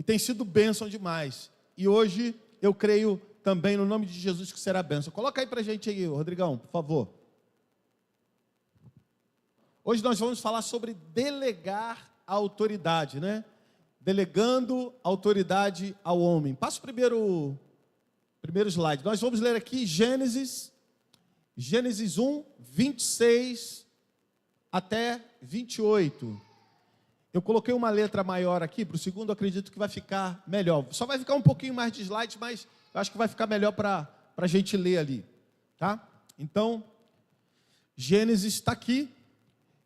tem sido bênção demais. E hoje eu creio também no nome de Jesus que será bênção. Coloca aí para a gente aí, Rodrigão, por favor. Hoje nós vamos falar sobre delegar a autoridade, né? Delegando autoridade ao homem. Passa o primeiro slide. Nós vamos ler aqui Gênesis 1, 26 até 28. Eu coloquei uma letra maior aqui, para o segundo acredito que vai ficar melhor. Só vai ficar um pouquinho mais de slide, mas eu acho que vai ficar melhor para a gente ler ali. Tá? Então, Gênesis está aqui.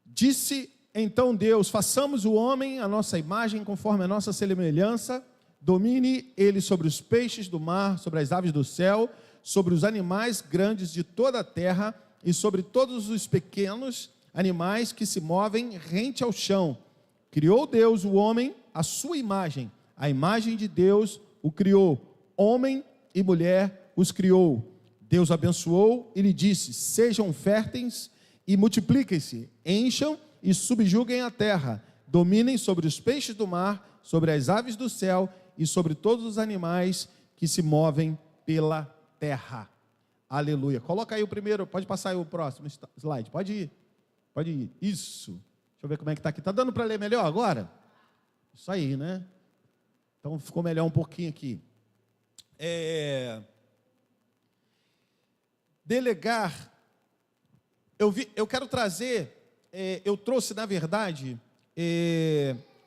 Disse então Deus, façamos o homem a nossa imagem, conforme a nossa semelhança, domine ele sobre os peixes do mar, sobre as aves do céu, sobre os animais grandes de toda a terra e sobre todos os pequenos animais que se movem rente ao chão. Criou Deus o homem à sua imagem, a imagem de Deus o criou, homem e mulher os criou. Deus abençoou e lhe disse, sejam férteis e multipliquem-se, encham e subjuguem a terra, dominem sobre os peixes do mar, sobre as aves do céu e sobre todos os animais que se movem pela terra. Aleluia. Coloca aí o primeiro, pode passar aí o próximo slide, pode ir, isso. Deixa eu ver como é que está aqui, está dando para ler melhor agora? Isso aí, né? Então ficou melhor um pouquinho aqui. Delegar, eu quero trazer, eu trouxe na verdade,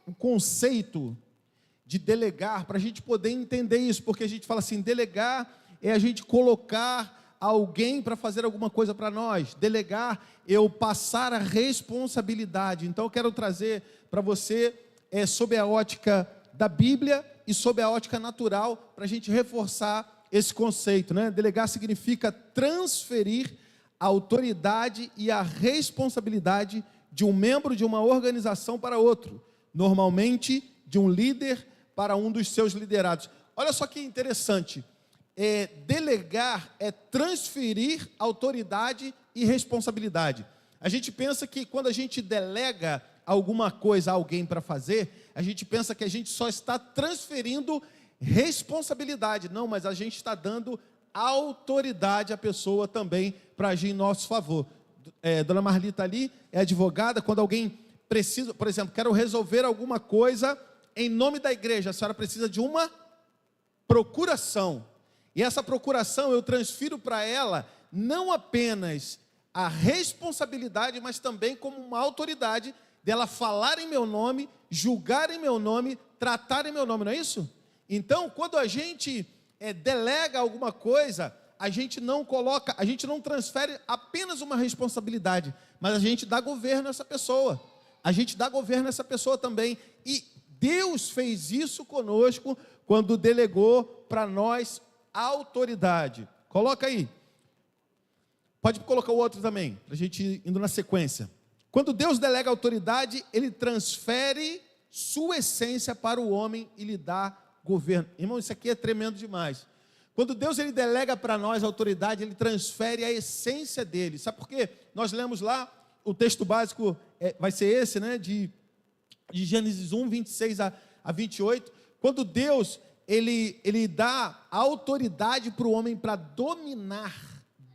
o conceito de delegar, para a gente poder entender isso, porque a gente fala assim, delegar é a gente colocar alguém para fazer alguma coisa para nós, delegar, eu passar a responsabilidade. Então eu quero trazer para você, sob a ótica da Bíblia e sob a ótica natural, para a gente reforçar esse conceito, né? Delegar significa transferir a autoridade e a responsabilidade de um membro de uma organização para outro, normalmente de um líder para um dos seus liderados. Olha só que interessante, delegar é transferir autoridade e responsabilidade. A gente pensa que quando a gente delega alguma coisa a alguém para fazer, a gente pensa que a gente só está transferindo responsabilidade. Não, mas a gente está dando autoridade à pessoa também para agir em nosso favor. Dona Marlita ali é advogada. Quando alguém precisa, por exemplo, quero resolver alguma coisa em nome da igreja, a senhora precisa de uma procuração, e essa procuração eu transfiro para ela não apenas a responsabilidade, mas também como uma autoridade dela falar em meu nome, julgar em meu nome, tratar em meu nome, não é isso? Então, quando a gente delega alguma coisa, a gente não transfere apenas uma responsabilidade, mas a gente dá governo a essa pessoa. A gente dá governo a essa pessoa também. E Deus fez isso conosco quando delegou para nós a autoridade. Coloca aí. Pode colocar o outro também, para a gente ir indo na sequência. Quando Deus delega a autoridade, Ele transfere sua essência para o homem e lhe dá governo. Irmão, isso aqui é tremendo demais. Quando Deus ele delega para nós a autoridade, Ele transfere a essência dele. Sabe por quê? Nós lemos lá, o texto básico vai ser esse, né? De Gênesis 1, 26 a 28. Quando Deus ele dá autoridade para o homem para dominar.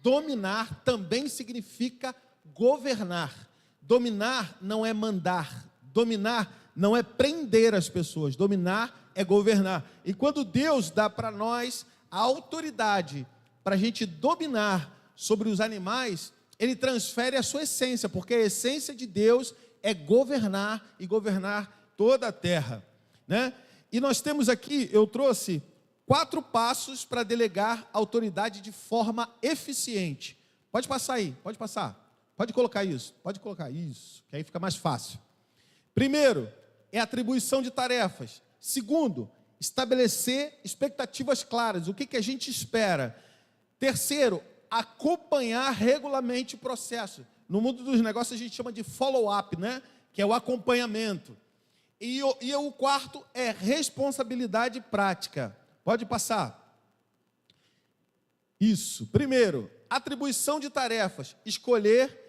Dominar também significa governar. Dominar não é mandar. Dominar não é prender as pessoas. Dominar é governar. E quando Deus dá para nós a autoridade para a gente dominar sobre os animais, Ele transfere a sua essência, porque a essência de Deus é governar e governar toda a terra, né? E nós temos aqui, eu trouxe 4 passos para delegar autoridade de forma eficiente. Pode passar aí, pode passar. Pode colocar isso, que aí fica mais fácil. Primeiro, é atribuição de tarefas. Segundo, estabelecer expectativas claras, o que a gente espera. Terceiro, acompanhar regularmente o processo. No mundo dos negócios a gente chama de follow-up, né? Que é o acompanhamento. E o quarto é responsabilidade prática. Pode passar. Isso. Primeiro, atribuição de tarefas. Escolher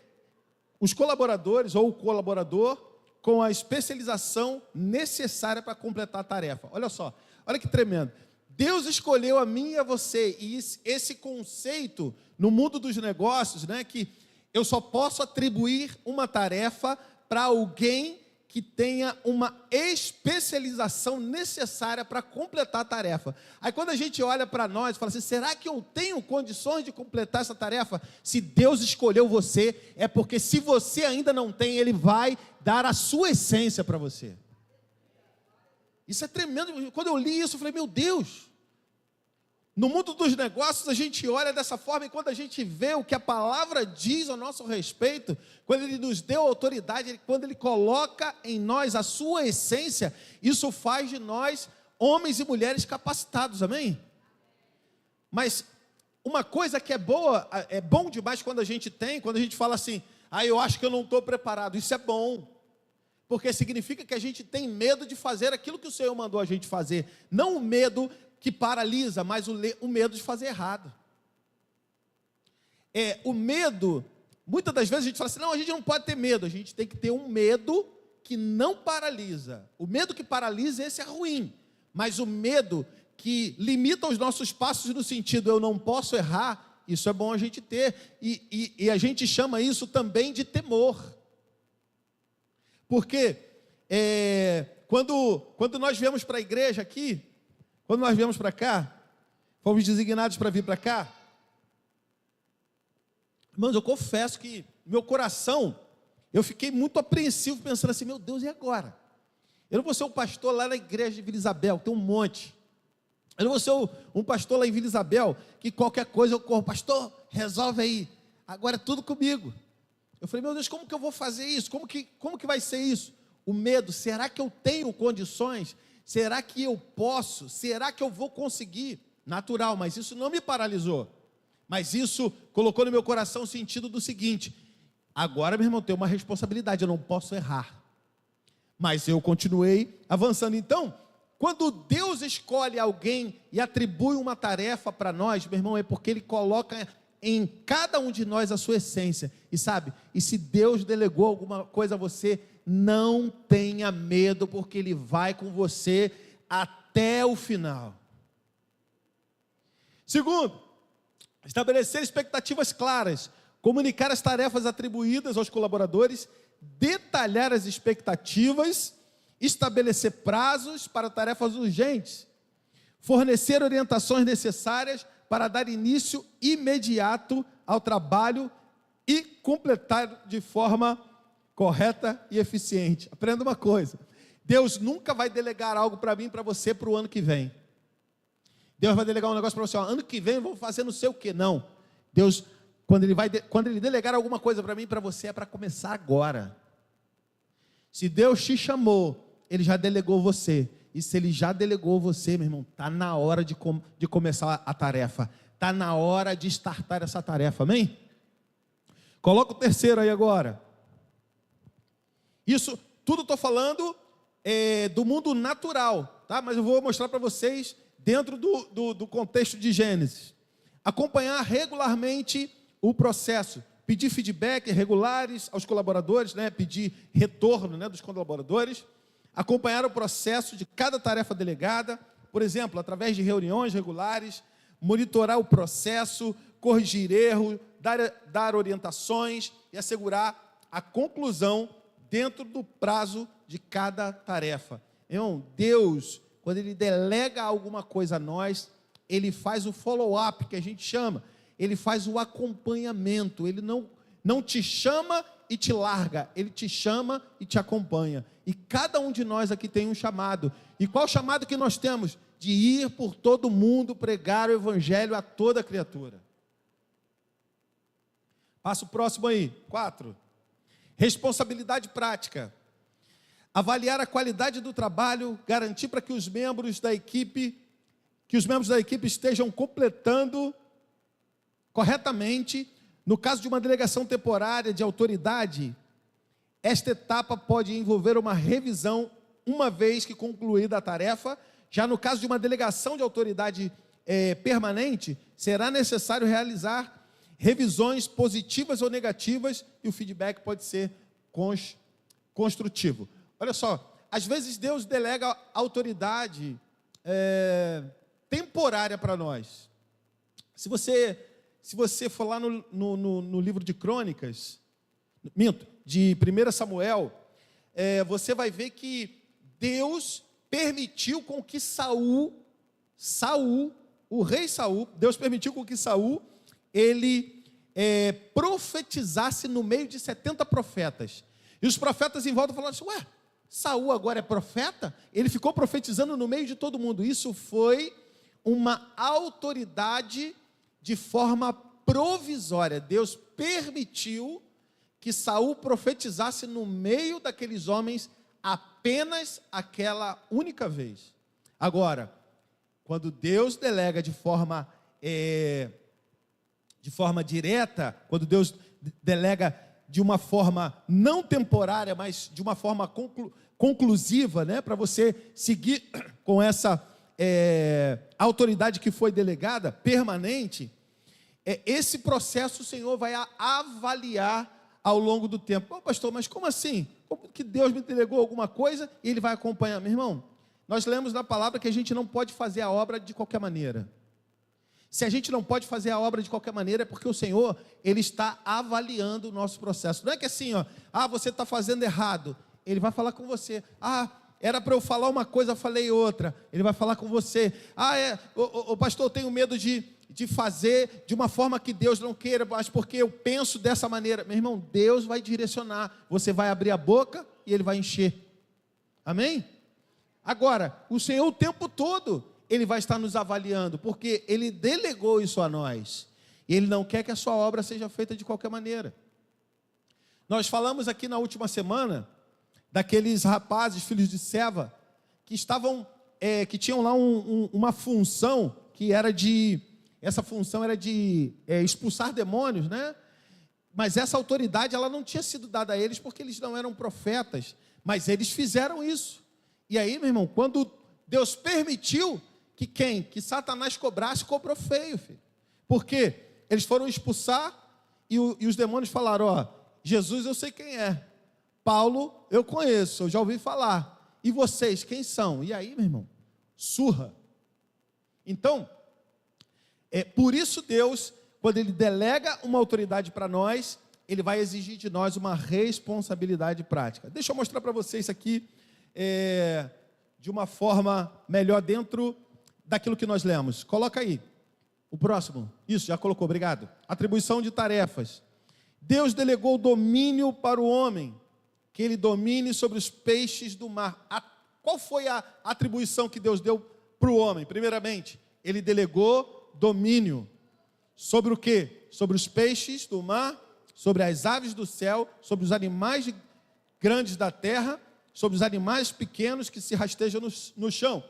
os colaboradores ou o colaborador com a especialização necessária para completar a tarefa. Olha só, olha que tremendo. Deus escolheu a mim e a você, e esse conceito no mundo dos negócios, né, que eu só posso atribuir uma tarefa para alguém que tenha uma especialização necessária para completar a tarefa. Aí quando a gente olha para nós e fala assim, será que eu tenho condições de completar essa tarefa? Se Deus escolheu você, é porque se você ainda não tem, Ele vai dar a sua essência para você. Isso é tremendo. Quando eu li isso, eu falei, meu Deus. No mundo dos negócios, a gente olha dessa forma e quando a gente vê o que a palavra diz ao nosso respeito, quando Ele nos deu autoridade, quando Ele coloca em nós a sua essência, isso faz de nós homens e mulheres capacitados, amém? Mas uma coisa que é boa, é bom demais quando a gente fala assim, eu acho que eu não estou preparado, isso é bom. Porque significa que a gente tem medo de fazer aquilo que o Senhor mandou a gente fazer, não o medo que paralisa, mas o medo de fazer errado. O medo, muitas das vezes a gente fala assim, não, a gente não pode ter medo, a gente tem que ter um medo que não paralisa. O medo que paralisa, esse é ruim, mas o medo que limita os nossos passos no sentido, eu não posso errar, isso é bom a gente ter, e a gente chama isso também de temor. Porque quando nós viemos para a igreja aqui, quando nós viemos para cá, fomos designados para vir para cá, irmãos, eu confesso que meu coração, eu fiquei muito apreensivo, pensando assim, meu Deus, e agora? Eu não vou ser um pastor lá na igreja de Vila Isabel, tem um monte. Eu não vou ser um pastor lá em Vila Isabel, que qualquer coisa eu corro, pastor, resolve aí, agora é tudo comigo. Eu falei, meu Deus, como que eu vou fazer isso? Como que vai ser isso? O medo, será que eu tenho condições? Será que eu posso? Será que eu vou conseguir? Natural, mas isso não me paralisou. Mas isso colocou no meu coração o sentido do seguinte, agora, meu irmão, tem uma responsabilidade, eu não posso errar. Mas eu continuei avançando. Então, quando Deus escolhe alguém e atribui uma tarefa para nós, meu irmão, é porque Ele coloca em cada um de nós a sua essência. E sabe, e se Deus delegou alguma coisa a você, não tenha medo, porque Ele vai com você até o final. Segundo, estabelecer expectativas claras, comunicar as tarefas atribuídas aos colaboradores, detalhar as expectativas, estabelecer prazos para tarefas urgentes, fornecer orientações necessárias para dar início imediato ao trabalho e completar de forma correta e eficiente. Aprenda uma coisa, Deus nunca vai delegar algo para mim e para você para o ano que vem. Deus vai delegar um negócio para você, ano que vem vamos fazer não sei o que, não. Deus, quando Ele delegar alguma coisa para mim e para você, é para começar agora. Se Deus te chamou, Ele já delegou você. E se Ele já delegou você, meu irmão, está na hora de começar a tarefa. Está na hora de startar essa tarefa, amém? Coloca o terceiro aí agora. Isso tudo estou falando do mundo natural, tá? Mas eu vou mostrar para vocês dentro do contexto de Gênesis. Acompanhar regularmente o processo. Pedir feedback regulares aos colaboradores, né? Pedir retorno, né, dos colaboradores. Acompanhar o processo de cada tarefa delegada, por exemplo, através de reuniões regulares, monitorar o processo, corrigir erros, dar orientações e assegurar a conclusão dentro do prazo de cada tarefa. Então, Deus, quando Ele delega alguma coisa a nós, Ele faz o follow-up, que a gente chama, Ele faz o acompanhamento, Ele não te chama e te larga, Ele te chama e te acompanha. E cada um de nós aqui tem um chamado. E qual o chamado que nós temos? De ir por todo mundo pregar o Evangelho a toda criatura. Passa o próximo aí, 4. Responsabilidade prática. Avaliar a qualidade do trabalho, garantir para que os membros da equipe estejam completando corretamente. No caso de uma delegação temporária de autoridade, esta etapa pode envolver uma revisão uma vez que concluída a tarefa. Já no caso de uma delegação de autoridade permanente, será necessário realizar revisões positivas ou negativas e o feedback pode ser construtivo. Olha só, às vezes Deus delega autoridade temporária para nós. Se você for lá no livro de Crônicas, de 1 Samuel, você vai ver que Deus permitiu com que Saul, o rei Saul, Deus permitiu com que Saul, ele profetizasse no meio de 70 profetas. E os profetas em volta falaram assim, ué, Saul agora é profeta? Ele ficou profetizando no meio de todo mundo. Isso foi uma autoridade de forma provisória. Deus permitiu que Saul profetizasse no meio daqueles homens apenas aquela única vez. Agora, quando Deus delega de forma direta, quando Deus delega de uma forma não temporária, mas de uma forma conclusiva, né, para você seguir com essa autoridade que foi delegada, permanente, esse processo o Senhor vai avaliar ao longo do tempo. Oh, pastor, mas como assim? Como que Deus me delegou alguma coisa e Ele vai acompanhar? Meu irmão, nós lemos na palavra que a gente não pode fazer a obra de qualquer maneira. Se a gente não pode fazer a obra de qualquer maneira, é porque o Senhor, Ele está avaliando o nosso processo. Não é que assim, você está fazendo errado. Ele vai falar com você. Era para eu falar uma coisa, eu falei outra. Ele vai falar com você. Pastor, eu tenho medo de fazer de uma forma que Deus não queira, mas porque eu penso dessa maneira. Meu irmão, Deus vai direcionar. Você vai abrir a boca e Ele vai encher. Amém? Agora, o Senhor o tempo todo, Ele vai estar nos avaliando, porque Ele delegou isso a nós. E Ele não quer que a sua obra seja feita de qualquer maneira. Nós falamos aqui na última semana, daqueles rapazes, filhos de Seva, que tinham lá uma função, essa função era de expulsar demônios, né? Mas essa autoridade, ela não tinha sido dada a eles, porque eles não eram profetas, mas eles fizeram isso. E aí, meu irmão, quando Deus permitiu que Satanás cobrasse, cobrou feio, filho. Por quê? Eles foram expulsar e os demônios falaram, Jesus eu sei quem é, Paulo eu conheço, eu já ouvi falar, e vocês quem são? E aí, meu irmão, surra. Então, por isso Deus, quando Ele delega uma autoridade para nós, Ele vai exigir de nós uma responsabilidade prática. Deixa eu mostrar para vocês aqui, de uma forma melhor dentro daquilo que nós lemos. Coloca aí, o próximo. Isso, já colocou, obrigado. Atribuição de tarefas. Deus delegou domínio para o homem, que ele domine sobre os peixes do mar. Qual foi a atribuição que Deus deu para o homem? Primeiramente, Ele delegou domínio. Sobre o quê? Sobre os peixes do mar, sobre as aves do céu, sobre os animais grandes da terra, sobre os animais pequenos que se rastejam no chão.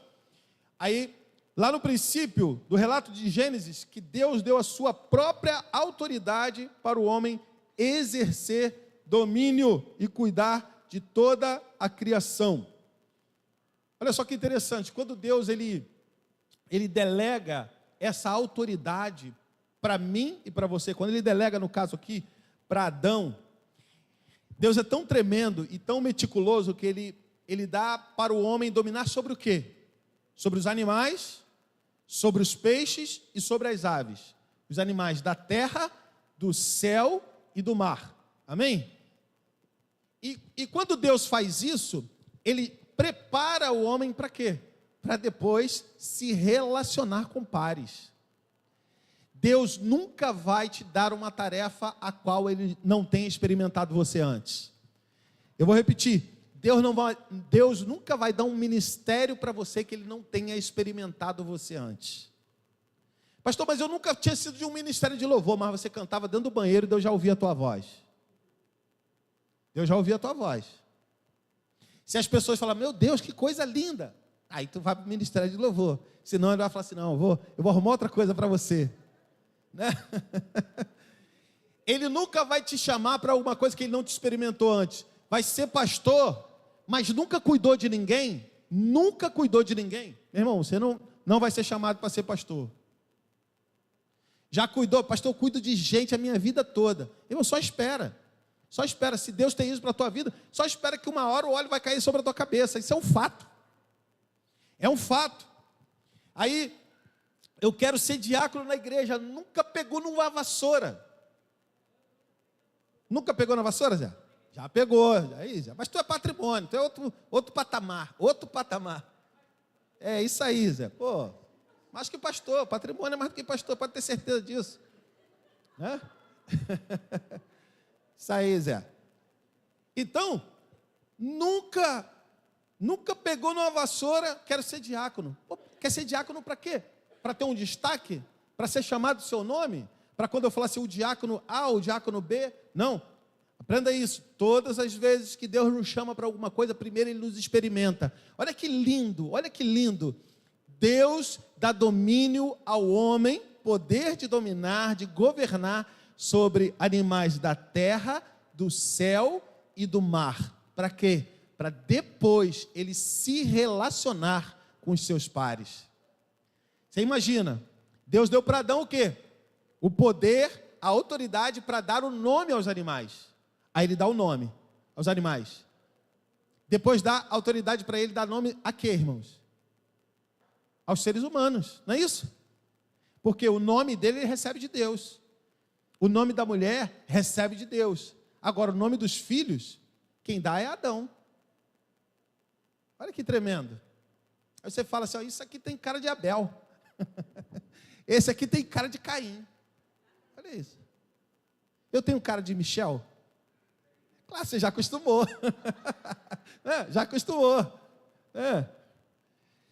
Aí, lá no princípio do relato de Gênesis, que Deus deu a sua própria autoridade para o homem exercer domínio e cuidar de toda a criação. Olha só que interessante, quando Deus ele delega essa autoridade para mim e para você, quando Ele delega, no caso aqui, para Adão, Deus é tão tremendo e tão meticuloso que Ele dá para o homem dominar sobre o quê? Sobre os animais, sobre os peixes e sobre as aves. Os animais da terra, do céu e do mar. Amém? E quando Deus faz isso, Ele prepara o homem para quê? Para depois se relacionar com pares. Deus nunca vai te dar uma tarefa a qual Ele não tenha experimentado você antes. Eu vou repetir, Deus nunca vai dar um ministério para você que Ele não tenha experimentado você antes. Pastor, mas eu nunca tinha sido de um ministério de louvor, mas você cantava dentro do banheiro e Deus já ouvia a tua voz. Deus já ouvia a tua voz. Se as pessoas falarem, meu Deus, que coisa linda, aí tu vai para o ministério de louvor. Senão Ele vai falar assim, não, eu vou arrumar outra coisa para você. Né? Ele nunca vai te chamar para alguma coisa que Ele não te experimentou antes. Vai ser pastor, mas nunca cuidou de ninguém. Nunca cuidou de ninguém. Meu irmão, você não vai ser chamado para ser pastor. Já cuidou? Pastor, eu cuido de gente a minha vida toda. Eu só espera. Só espera, se Deus tem isso para a tua vida, só espera que uma hora o óleo vai cair sobre a tua cabeça. Isso é um fato. É um fato. Aí, eu quero ser diácono na igreja. Nunca pegou numa vassoura. Nunca pegou na vassoura, Zé? Já pegou. Aí, Zé. Mas tu é patrimônio, tu é outro patamar. Outro patamar. É isso aí, Zé. Pô, mais que pastor. Patrimônio é mais do que pastor, pode ter certeza disso. Né? Isso aí, Zé. Então, nunca pegou numa vassoura, quero ser diácono. Pô, quer ser diácono para quê? Para ter um destaque? Para ser chamado seu nome? Para quando eu falar assim, o diácono A, o diácono B? Não. Aprenda isso. Todas as vezes que Deus nos chama para alguma coisa, primeiro Ele nos experimenta. Olha que lindo, olha que lindo. Deus dá domínio ao homem, poder de dominar, de governar sobre animais da terra, do céu e do mar. Para quê? Para depois ele se relacionar com os seus pares. Você imagina, Deus deu para Adão o quê? O poder, a autoridade para dar o nome aos animais. Aí ele dá o nome aos animais. Depois dá autoridade para ele dar nome a quê, irmãos? Aos seres humanos, não é isso? Porque o nome dele ele recebe de Deus. O nome da mulher recebe de Deus. Agora, o nome dos filhos, quem dá é Adão. Olha que tremendo. Aí você fala assim, ó, isso aqui tem cara de Abel. Esse aqui tem cara de Caim. Olha isso. Eu tenho cara de Michel? Claro, você já acostumou. Já acostumou.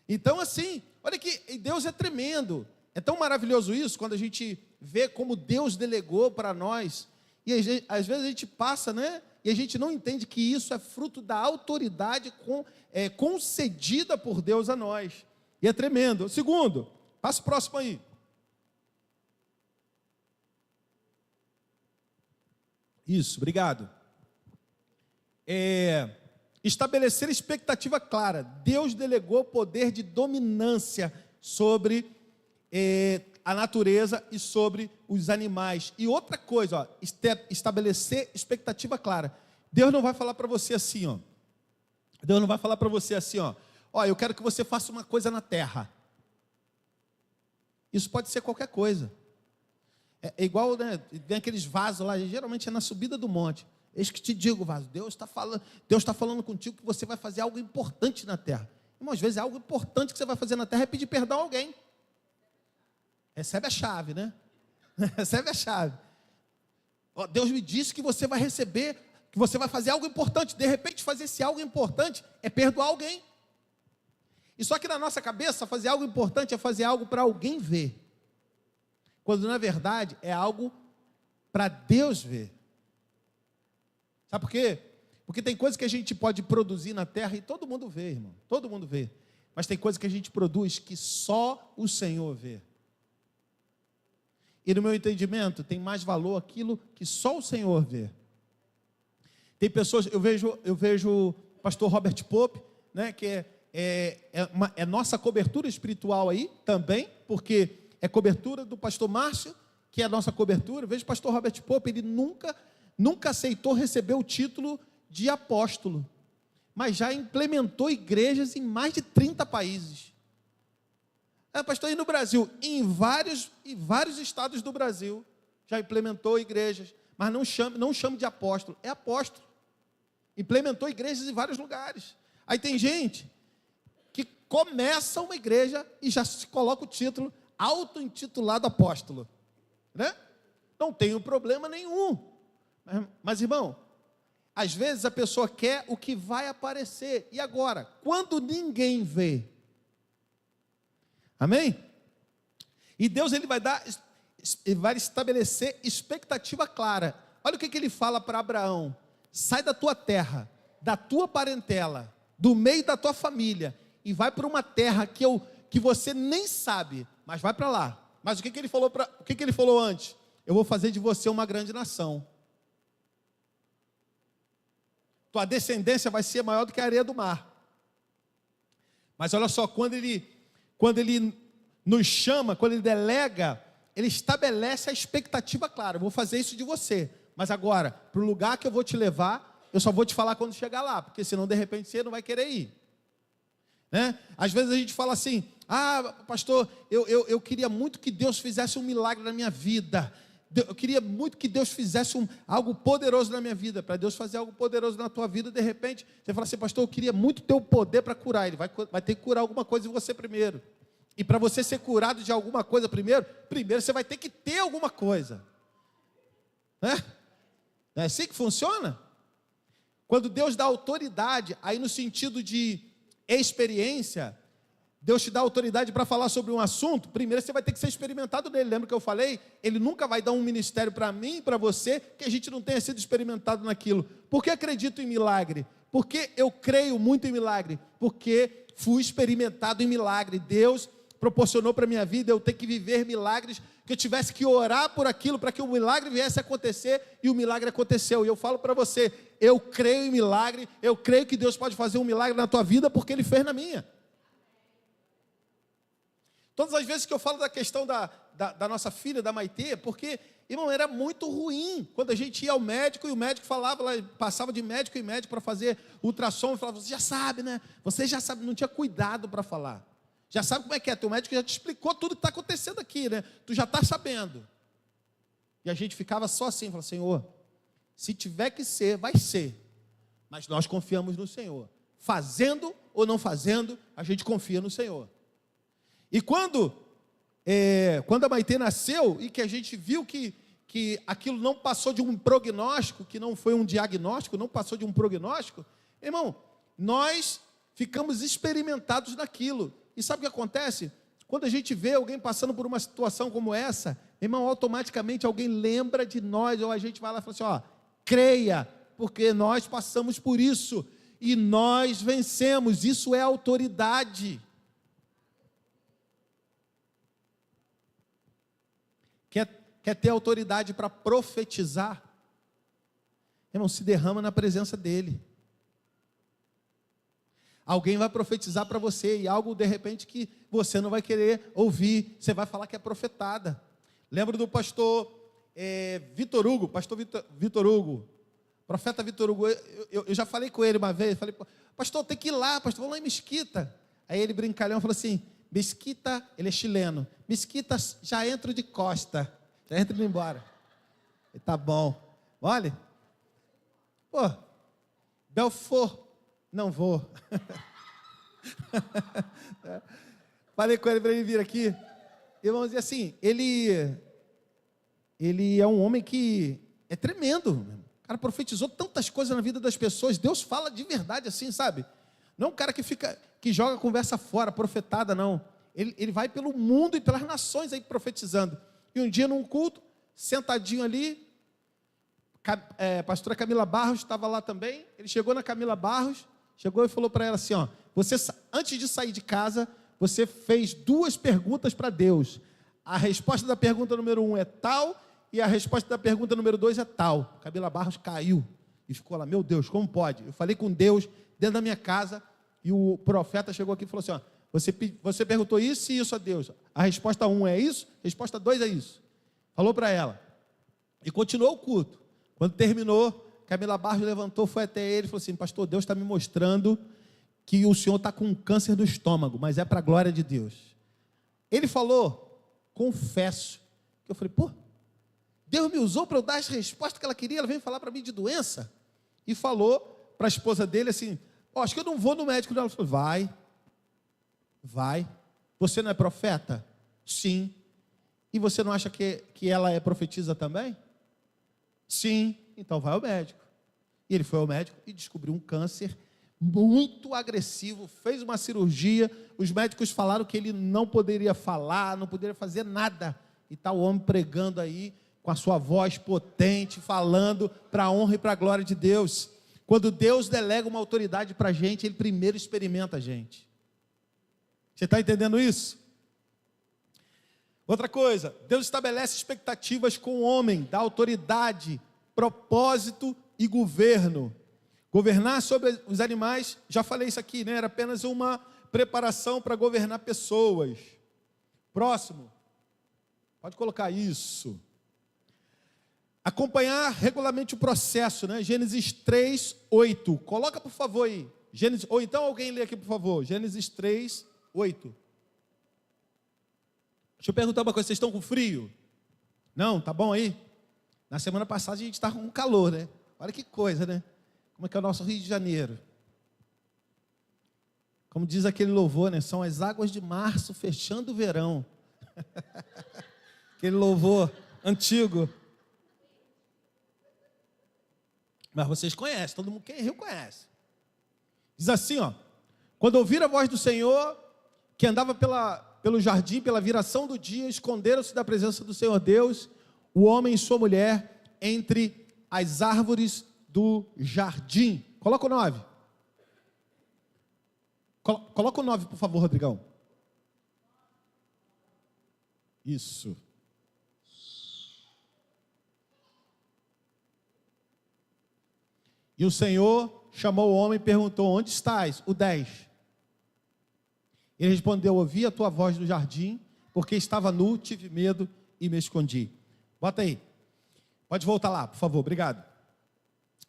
Então, assim, olha que Deus é tremendo. É tão maravilhoso isso, quando a gente vê como Deus delegou para nós. E às vezes a gente passa, né? E a gente não entende que isso é fruto da autoridade concedida por Deus a nós. E é tremendo. Segundo, passa o próximo aí. Isso, obrigado. Estabelecer expectativa clara. Deus delegou poder de dominância sobre a natureza e sobre os animais. E outra coisa, ó, estabelecer expectativa clara. Deus não vai falar para você assim, ó. Deus não vai falar para você assim, ó. Ó, eu quero que você faça uma coisa na terra. Isso pode ser qualquer coisa. É igual, né? Vem aqueles vasos lá, geralmente é na subida do monte. Eis que te digo, vaso, Deus está falando contigo que você vai fazer algo importante na terra. Irmão, às vezes é algo importante que você vai fazer na terra é pedir perdão a alguém. Recebe a chave, né? Recebe a chave. Ó, Deus me disse que você vai receber, que você vai fazer algo importante. De repente, fazer esse algo importante é perdoar alguém. E só que na nossa cabeça, fazer algo importante é fazer algo para alguém ver. Quando na verdade é algo para Deus ver. Sabe por quê? Porque tem coisas que a gente pode produzir na terra e todo mundo vê, irmão. Todo mundo vê. Mas tem coisas que a gente produz que só o Senhor vê. E no meu entendimento, tem mais valor aquilo que só o Senhor vê. Tem pessoas, eu vejo o pastor Robert Pope, né, que é nossa cobertura espiritual aí também, porque é cobertura do pastor Márcio, que é a nossa cobertura. Eu vejo o pastor Robert Pope, ele nunca aceitou receber o título de apóstolo, mas já implementou igrejas em mais de 30 países. Pastor, e no Brasil? Em vários estados do Brasil, já implementou igrejas, mas não chama de apóstolo, é apóstolo. Implementou igrejas em vários lugares. Aí tem gente que começa uma igreja e já se coloca o título auto-intitulado apóstolo, né? Não tem problema nenhum. Mas, irmão, às vezes a pessoa quer o que vai aparecer. E agora, quando ninguém vê? Amém? E Deus ele vai estabelecer expectativa clara. Olha o que ele fala para Abraão: sai da tua terra, da tua parentela, do meio da tua família, e vai para uma terra que você nem sabe, mas vai para lá. Mas o que ele falou antes? Eu vou fazer de você uma grande nação. Tua descendência vai ser maior do que a areia do mar. Mas olha só, quando ele nos chama, quando ele delega, ele estabelece a expectativa clara: eu vou fazer isso de você. Mas agora, para o lugar que eu vou te levar, eu só vou te falar quando chegar lá, porque senão, de repente, você não vai querer ir. Né? Às vezes a gente fala assim, pastor, eu queria muito que Deus fizesse um milagre na minha vida. Eu queria muito que Deus fizesse algo poderoso na minha vida. Para Deus fazer algo poderoso na tua vida, de repente, você fala assim, pastor, eu queria muito ter o poder para curar. Ele vai ter que curar alguma coisa em você primeiro. E para você ser curado de alguma coisa primeiro você vai ter que ter alguma coisa. Né? Não é assim que funciona? Quando Deus dá autoridade, aí no sentido de experiência, Deus te dá autoridade para falar sobre um assunto, primeiro você vai ter que ser experimentado nele. Lembra que eu falei? Ele nunca vai dar um ministério para mim e para você que a gente não tenha sido experimentado naquilo. Por que acredito em milagre? Porque eu creio muito em milagre? Porque fui experimentado em milagre. Deus proporcionou para a minha vida eu ter que viver milagres, que eu tivesse que orar por aquilo para que o milagre viesse a acontecer, e o milagre aconteceu. E eu falo para você, eu creio em milagre, eu creio que Deus pode fazer um milagre na tua vida, porque Ele fez na minha. Todas as vezes que eu falo da questão da nossa filha, da Maitê, porque, irmão, era muito ruim, quando a gente ia ao médico, e o médico falava, passava de médico em médico para fazer ultrassom, e falava, você já sabe, né? Você já sabe, não tinha cuidado para falar. Já sabe como é que é, teu médico já te explicou tudo que está acontecendo aqui, né? Tu já está sabendo. E a gente ficava só assim, falava, Senhor, se tiver que ser, vai ser. Mas nós confiamos no Senhor. Fazendo ou não fazendo, a gente confia no Senhor. E quando a Maitê nasceu, e que a gente viu que aquilo não passou de um prognóstico, que não foi um diagnóstico, não passou de um prognóstico, irmão, nós ficamos experimentados naquilo. E sabe o que acontece? Quando a gente vê alguém passando por uma situação como essa, irmão, automaticamente alguém lembra de nós, ou a gente vai lá e fala assim, creia, porque nós passamos por isso, e nós vencemos, isso é autoridade. Quer ter autoridade para profetizar? Irmão, se derrama na presença dEle. Alguém vai profetizar para você, e algo de repente que você não vai querer ouvir, você vai falar que é profetada. Lembro do pastor Vitor Hugo, profeta Vitor Hugo, eu já falei com ele uma vez, falei, pastor, tem que ir lá, pastor, vamos lá em Mesquita. Aí ele brincalhão falou assim, Mesquita, ele é chileno, Mesquita já entro de costa, já entro indo embora. E tá bom, olha, Belfort, não vou. Falei com ele para ele vir aqui. Irmãos, e assim, ele é um homem que é tremendo. O cara profetizou tantas coisas na vida das pessoas. Deus fala de verdade assim, sabe? Não é um cara que joga a conversa fora, profetada, não. Ele vai pelo mundo e pelas nações aí profetizando. E um dia num culto, sentadinho ali, a pastora Camila Barros estava lá também. Ele chegou na Camila Barros, chegou e falou para ela assim, você, antes de sair de casa, você fez 2 perguntas para Deus. A resposta da pergunta número 1 é tal, e a resposta da pergunta número 2 é tal. Camila Barros caiu e ficou lá, meu Deus, como pode? Eu falei com Deus dentro da minha casa, e o profeta chegou aqui e falou assim, você perguntou isso e isso a Deus. A resposta 1 é isso, a resposta 2 é isso. Falou para ela. E continuou o culto. Quando terminou, Camila Barros levantou, foi até ele e falou assim, pastor, Deus está me mostrando que o senhor está com um câncer do estômago, mas é para a glória de Deus. Ele falou, confesso, que eu falei, Deus me usou para eu dar as respostas que ela queria, ela veio falar para mim de doença, e falou para a esposa dele assim, acho que eu não vou no médico dela. Ela falou, vai, você não é profeta? Sim. E você não acha que ela é profetisa também? Sim, então vai ao médico. E ele foi ao médico e descobriu um câncer muito agressivo, fez uma cirurgia, os médicos falaram que ele não poderia falar, não poderia fazer nada, e está o homem pregando aí, com a sua voz potente, falando para a honra e para a glória de Deus. Quando Deus delega uma autoridade para a gente, Ele primeiro experimenta a gente. Você está entendendo isso? Outra coisa, Deus estabelece expectativas com o homem, dá autoridade, propósito e governo. Governar sobre os animais, já falei isso aqui, né? Era apenas uma preparação para governar pessoas. Próximo, pode colocar isso. acompanhar regularmente o processo, né? Gênesis 3, 8. Coloca, por favor, aí. Gênesis, ou então alguém lê aqui, por favor. Gênesis 3, 8. Deixa eu perguntar uma coisa, vocês estão com frio? Não, tá bom aí? Na semana passada a gente estava com calor, né? Olha que coisa, né? Como é que é o nosso Rio de Janeiro? Como diz aquele louvor, né? São as águas de março fechando o verão. Aquele louvor antigo. Mas vocês conhecem, todo mundo que é Rio conhece. Diz assim, ó: quando ouvir a voz do Senhor, que andava pelo jardim, pela viração do dia, esconderam-se da presença do Senhor Deus, o homem e sua mulher, entre as árvores do jardim. Coloca o 9. Coloca o 9, por favor, Rodrigão. Isso. E o Senhor chamou o homem e perguntou: onde estás? O 10. Ele respondeu: ouvi a tua voz no jardim, porque estava nu, tive medo e me escondi. Bota aí. Pode voltar lá, por favor, obrigado.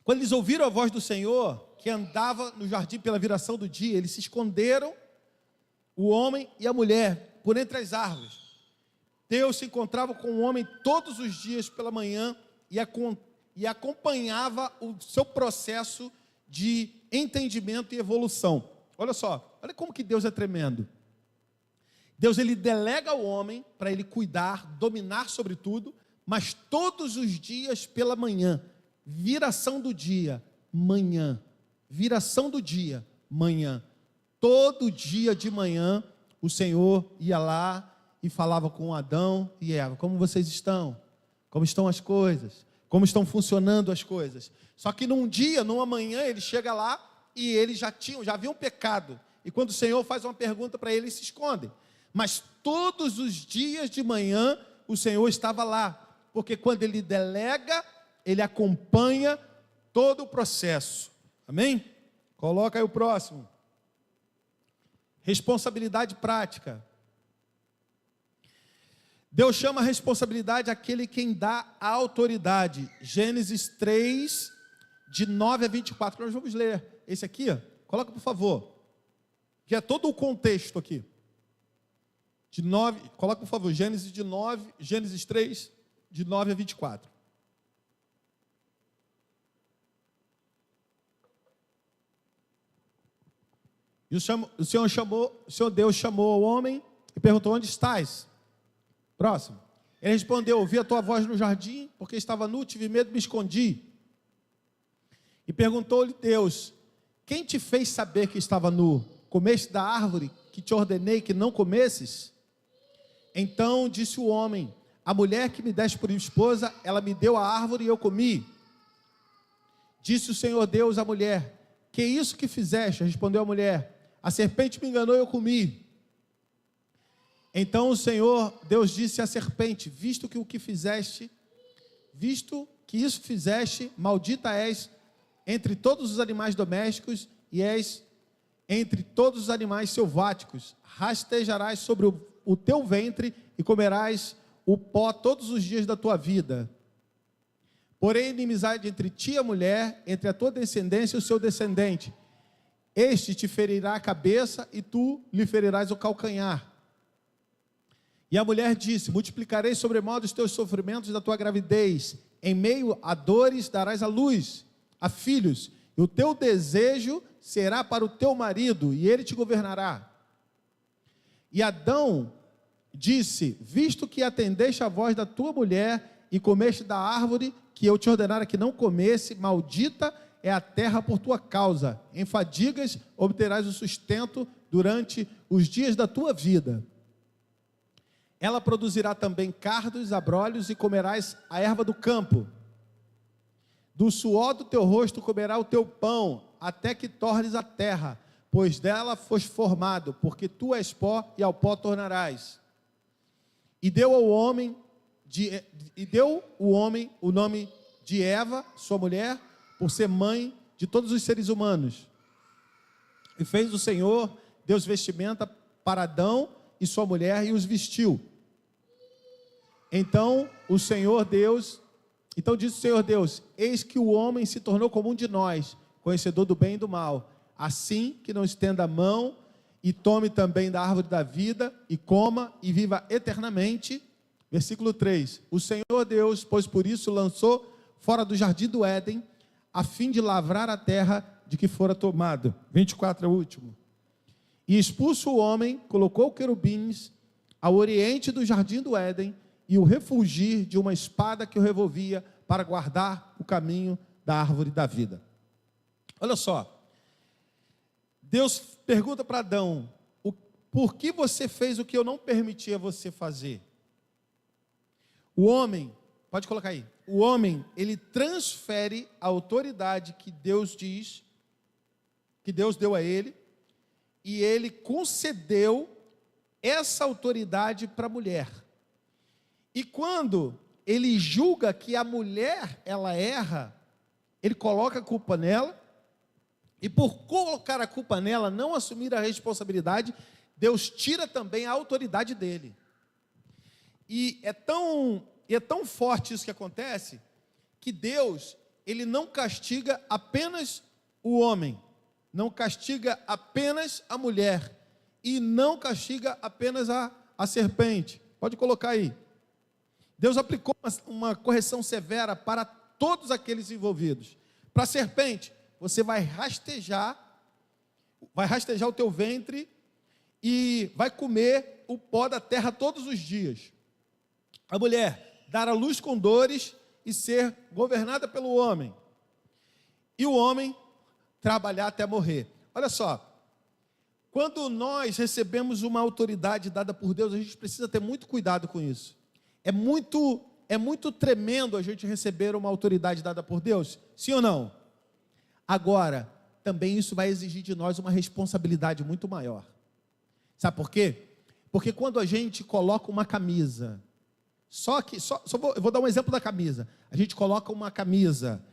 Quando eles ouviram a voz do Senhor, que andava no jardim pela viração do dia, eles se esconderam, o homem e a mulher, por entre as árvores. Deus se encontrava com o homem todos os dias pela manhã e acompanhava o seu processo de entendimento e evolução. Olha só, olha como que Deus é tremendo. Deus, ele delega ao homem para ele cuidar, dominar sobre tudo, mas todos os dias pela manhã, viração do dia, manhã, viração do dia, manhã, todo dia de manhã, o Senhor ia lá e falava com Adão e Eva: como vocês estão? Como estão as coisas? Como estão funcionando as coisas? Só que num dia, numa manhã, ele chega lá e eles já haviam pecado. E quando o Senhor faz uma pergunta para eles, se escondem. Mas todos os dias de manhã, o Senhor estava lá. Porque quando ele delega, ele acompanha todo o processo. Amém? Coloca aí o próximo. Responsabilidade prática. Deus chama a responsabilidade aquele quem dá a autoridade. Gênesis 3, de 9 a 24. Nós vamos ler esse aqui, ó. Coloca, por favor. Que é todo o contexto aqui. De 9, coloca, por favor, Gênesis 3, de 9 a 24. E o Senhor Deus chamou o homem e perguntou: onde estás? Próximo. Ele respondeu: ouvi a tua voz no jardim, porque estava nu, tive medo, me escondi. E perguntou-lhe Deus: quem te fez saber que estava nu? Comeste da árvore que te ordenei que não comesses? Então disse o homem: a mulher que me deste por esposa, ela me deu a árvore e eu comi. Disse o Senhor Deus à mulher: que isso que fizeste? Respondeu a mulher: a serpente me enganou e eu comi. Então o Senhor Deus disse à serpente: visto que isso fizeste, maldita és entre todos os animais domésticos e és entre todos os animais selváticos. Rastejarás sobre o teu ventre e comerás o pó todos os dias da tua vida. Porém, inimizade entre ti e a mulher, entre a tua descendência e o seu descendente. Este te ferirá a cabeça e tu lhe ferirás o calcanhar. E a mulher disse: multiplicarei sobremodo os teus sofrimentos da tua gravidez. Em meio a dores darás à luz a filhos. E o teu desejo será para o teu marido, e ele te governará. E Adão disse: visto que atendeste a voz da tua mulher e comeste da árvore que eu te ordenara que não comesse, maldita é a terra por tua causa. Em fadigas obterás o sustento durante os dias da tua vida. Ela produzirá também cardos, abrolhos, e comerás a erva do campo. Do suor do teu rosto comerá o teu pão, até que tornes a terra, pois dela foste formado, porque tu és pó e ao pó tornarás. E deu o homem o nome de Eva, sua mulher, por ser mãe de todos os seres humanos. E fez o Senhor Deus vestimenta para Adão e sua mulher e os vestiu. Então o Senhor Deus Então disse o Senhor Deus: eis que o homem se tornou como um de nós, conhecedor do bem e do mal. Assim que não estenda a mão e tome também da árvore da vida e coma e viva eternamente. Versículo 3. O Senhor Deus, pois por isso lançou fora do jardim do Éden, a fim de lavrar a terra de que fora tomado. 24 é o último. E expulso o homem, colocou querubins ao oriente do jardim do Éden e o refulgir de uma espada que o revolvia para guardar o caminho da árvore da vida. Olha só. Deus pergunta para Adão: por que você fez o que eu não permitia você fazer? O homem, pode colocar aí, o homem, ele transfere a autoridade que Deus diz, que Deus deu a ele, e ele concedeu essa autoridade para a mulher. E quando ele julga que a mulher, ela erra, ele coloca a culpa nela, e por colocar a culpa nela, não assumir a responsabilidade, Deus tira também a autoridade dele. E é tão forte isso que acontece, que Deus, ele não castiga apenas o homem, não castiga apenas a mulher, e não castiga apenas a serpente. Pode colocar aí. Deus aplicou uma correção severa para todos aqueles envolvidos. Para a serpente, você vai rastejar o teu ventre e vai comer o pó da terra todos os dias. A mulher, dar à luz com dores e ser governada pelo homem. E o homem, trabalhar até morrer. Olha só, quando nós recebemos uma autoridade dada por Deus, a gente precisa ter muito cuidado com isso. É muito tremendo a gente receber uma autoridade dada por Deus, sim ou não? Agora, também isso vai exigir de nós uma responsabilidade muito maior. Sabe por quê? Porque quando a gente coloca uma camisa, eu vou dar um exemplo da camisa. A gente coloca uma camisa,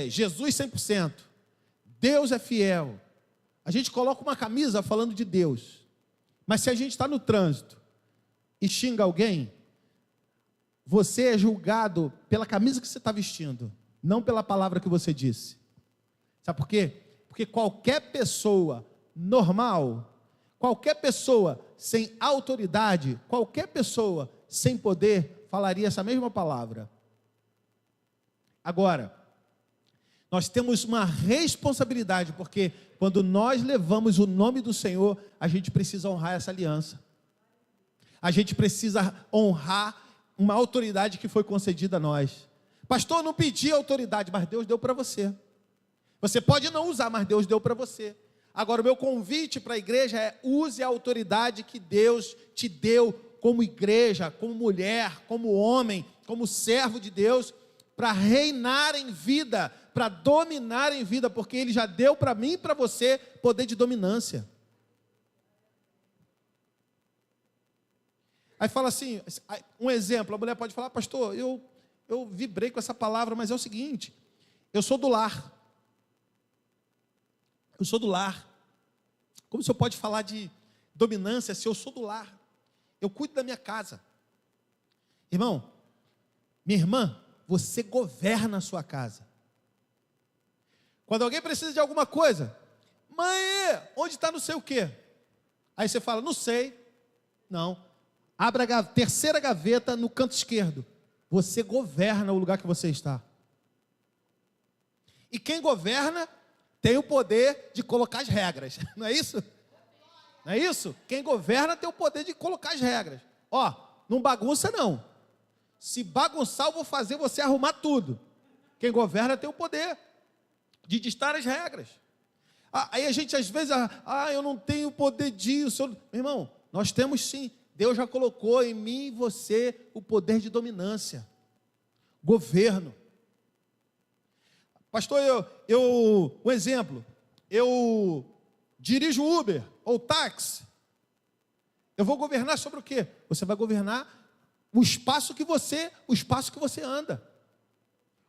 Jesus 100%, Deus é fiel. A gente coloca uma camisa falando de Deus. Mas se a gente está no trânsito e xinga alguém, você é julgado pela camisa que você está vestindo, não pela palavra que você disse. Sabe por quê? Porque qualquer pessoa normal, qualquer pessoa sem autoridade, qualquer pessoa sem poder, falaria essa mesma palavra. Agora, nós temos uma responsabilidade, porque quando nós levamos o nome do Senhor, a gente precisa honrar essa aliança. A gente precisa honrar uma autoridade que foi concedida a nós. Pastor, eu não pedi autoridade, mas Deus deu para você. Você pode não usar, mas Deus deu para você. Agora, o meu convite para a igreja é: use a autoridade que Deus te deu como igreja, como mulher, como homem, como servo de Deus, para reinar em vida, para dominar em vida, porque Ele já deu para mim e para você poder de dominância. Aí fala assim, um exemplo, a mulher pode falar: pastor, eu vibrei com essa palavra, mas é o seguinte, eu sou do lar. Eu sou do lar. Como o senhor pode falar de dominância se eu sou do lar? Eu cuido da minha casa. Irmão, minha irmã, você governa a sua casa. Quando alguém precisa de alguma coisa, mãe, onde está não sei o quê? Aí você fala: não sei. Não. Abra a terceira gaveta no canto esquerdo. Você governa o lugar que você está. E quem governa tem o poder de colocar as regras. Não é isso? Não é isso? Quem governa tem o poder de colocar as regras. Ó, não bagunça não. Se bagunçar, eu vou fazer você arrumar tudo. Quem governa tem o poder de ditar as regras. Aí a gente às vezes, eu não tenho poder disso. Meu irmão, nós temos sim. Deus já colocou em mim e você o poder de dominância. Governo. Pastor, um exemplo, eu dirijo Uber ou táxi, eu vou governar sobre o quê? Você vai governar o espaço que você anda,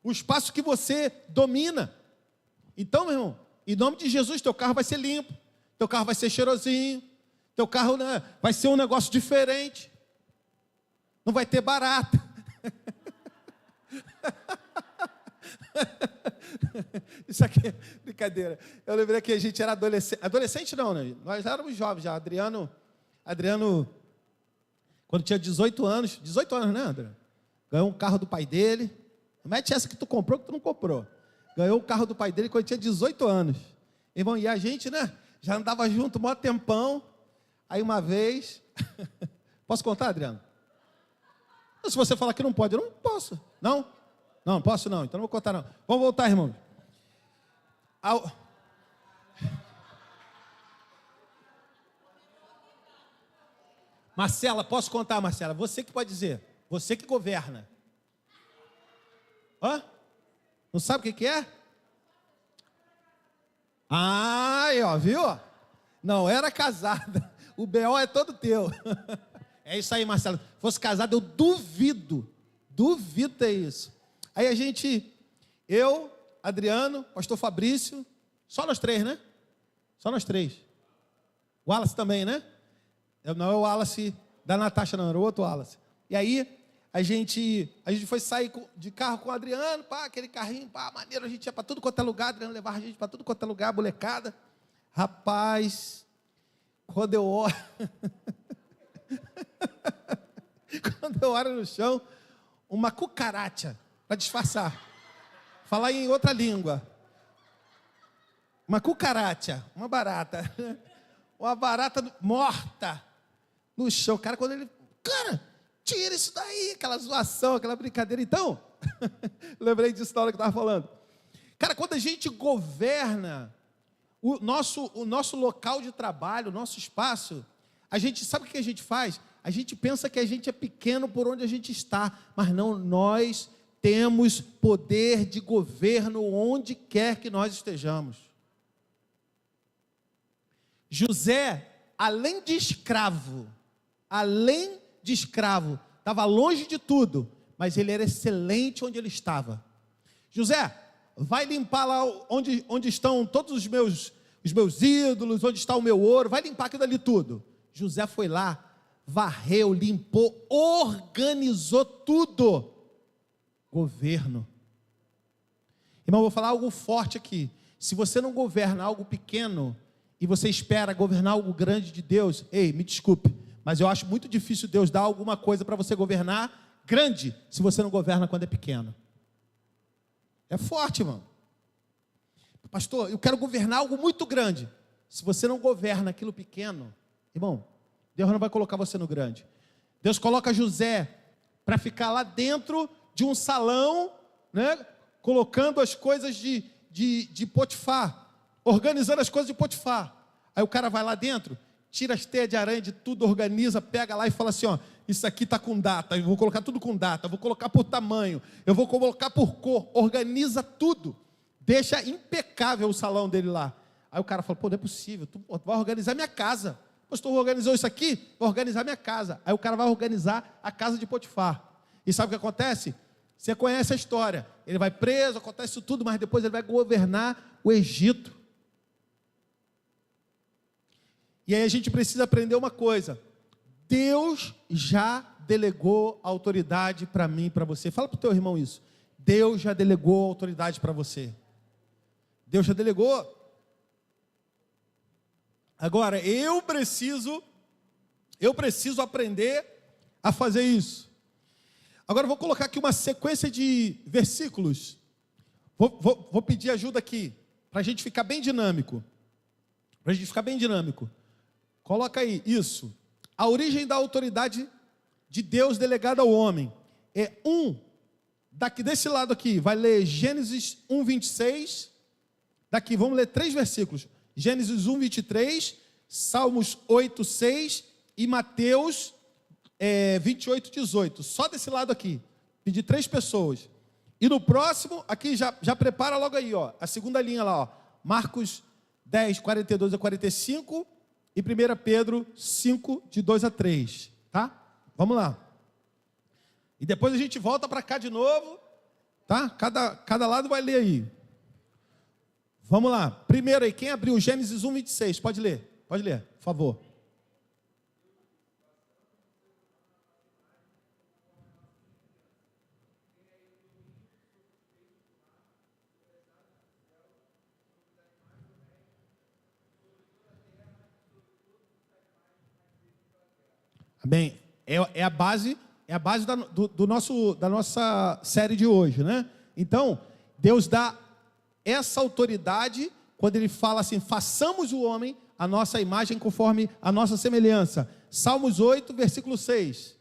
o espaço que você domina. Então, meu irmão, em nome de Jesus, teu carro vai ser limpo, teu carro vai ser cheirosinho, teu carro, né, vai ser um negócio diferente, não vai ter barata. Isso aqui é brincadeira. Eu lembrei que a gente era adolescente. Adolescente não, né? Nós éramos jovens já. Adriano, quando tinha 18 anos, né, Adriano? Ganhou um carro do pai dele. Não mete essa que tu comprou, que tu não comprou. Ganhou o carro do pai dele quando tinha 18 anos. Irmão, e a gente, né? Já andava junto um maior tempão. Aí uma vez... Posso contar, Adriano? Se você falar que não pode, eu não posso. Não? Não, posso não. Então não vou contar não. Vamos voltar, irmão. Marcela, posso contar, Marcela? Você que pode dizer. Você que governa. Hã? Não sabe o que é? Aí, ó, viu? Não era casada. O B.O. é todo teu. É isso aí, Marcelo. Se fosse casado, eu duvido ter isso. Aí a gente, eu, Adriano, pastor Fabrício, só nós três, né? Só nós três. O Wallace também, né? Não é o Wallace da Natasha, não, era o outro Wallace. E aí, a gente foi sair de carro com o Adriano, pá, aquele carrinho, pá, maneiro, a gente ia para tudo quanto é lugar, Adriano levava a gente para tudo quanto é lugar, molecada. Rapaz, quando eu olho... Quando eu olho no chão, uma cucaracha, para disfarçar. Falar em outra língua. Uma cucaracha, uma barata. Uma barata morta no chão. Cara, quando ele... Cara, tira isso daí, aquela zoação, aquela brincadeira. Então, lembrei disso na hora que eu estava falando. Cara, quando a gente governa o nosso local de trabalho, o nosso espaço, a gente sabe o que a gente faz? A gente pensa que a gente é pequeno por onde a gente está, mas não, nós temos poder de governo onde quer que nós estejamos. José, além de escravo, estava longe de tudo, mas ele era excelente onde ele estava. José, vai limpar lá onde estão todos os meus ídolos, onde está o meu ouro, vai limpar aquilo ali tudo. José foi lá, varreu, limpou, organizou tudo. Governo. Irmão, eu vou falar algo forte aqui. Se você não governa algo pequeno e você espera governar algo grande de Deus, ei, me desculpe, mas eu acho muito difícil Deus dar alguma coisa para você governar grande se você não governa quando é pequeno. É forte, irmão. Pastor, eu quero governar algo muito grande. Se você não governa aquilo pequeno, irmão, Deus não vai colocar você no grande. Deus coloca José para ficar lá dentro de um salão, né, colocando as coisas de Potifar, organizando as coisas de Potifar. Aí o cara vai lá dentro, tira as teias de aranha de tudo, organiza, pega lá e fala assim, ó, isso aqui está com data, eu vou colocar tudo com data, eu vou colocar por tamanho, eu vou colocar por cor, organiza tudo, deixa impecável o salão dele lá. Aí o cara fala, pô, não é possível, tu vai organizar minha casa. Pastor, organizou isso aqui? Vou organizar minha casa. Aí o cara vai organizar a casa de Potifar. E sabe o que acontece? Você conhece a história. Ele vai preso, acontece isso tudo, mas depois ele vai governar o Egito. E aí a gente precisa aprender uma coisa. Deus já delegou a autoridade para mim e para você. Fala para o teu irmão isso. Deus já delegou a autoridade para você. Deus já delegou. Agora, eu preciso aprender a fazer isso. Agora, eu vou colocar aqui uma sequência de versículos. Vou pedir ajuda aqui, para a gente ficar bem dinâmico. Coloca aí, isso. A origem da autoridade de Deus delegada ao homem. Daqui desse lado aqui, vai ler Gênesis 1, 26. Daqui, vamos ler 3 versículos. Gênesis 1, 23, Salmos 8, 6 e Mateus 28, 18. Só desse lado aqui. Pedi 3 pessoas. E no próximo, aqui já prepara logo aí, ó, a segunda linha lá, ó, Marcos 10, 42 a 45 e 1 Pedro 5, de 2 a 3. Tá? Vamos lá. E depois a gente volta para cá de novo, tá? Cada lado vai ler aí. Vamos lá. Primeiro aí, quem abriu Gênesis 1, 26? Pode ler, por favor. Amém? É a base da nossa série de hoje, né? Então, Deus dá essa autoridade quando Ele fala assim: façamos o homem a nossa imagem conforme a nossa semelhança. Salmos 8, versículo 6.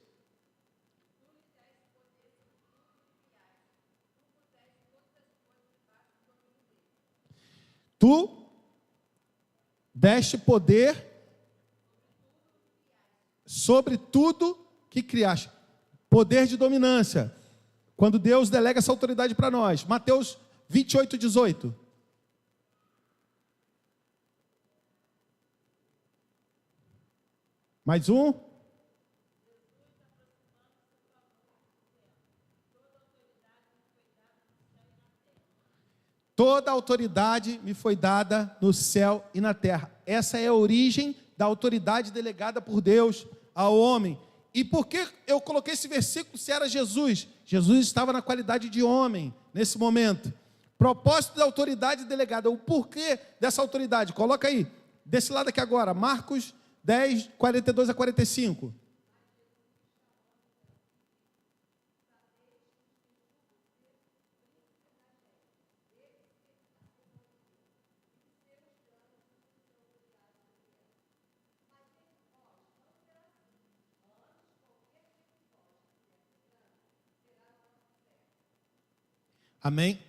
Tu deste poder sobre tudo que criaste. Poder de dominância. Quando Deus delega essa autoridade para nós. Mateus 28, 18. Mais um. Toda autoridade me foi dada no céu e na terra. Essa é a origem da autoridade delegada por Deus ao homem. E por que eu coloquei esse versículo se era Jesus? Jesus estava na qualidade de homem nesse momento. Propósito da autoridade delegada. O porquê dessa autoridade? Coloca aí, desse lado aqui agora, Marcos 10, 42 a 45. Amém?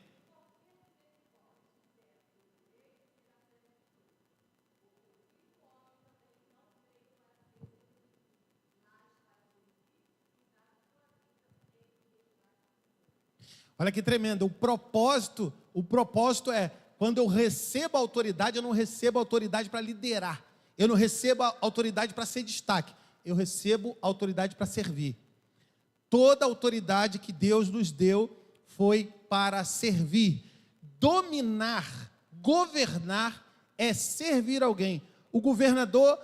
Olha que tremendo. O propósito é, quando eu recebo a autoridade, eu não recebo a autoridade para liderar. Eu não recebo a autoridade para ser destaque. Eu recebo a autoridade para servir. Toda a autoridade que Deus nos deu foi para servir. Dominar, governar é servir alguém. O governador,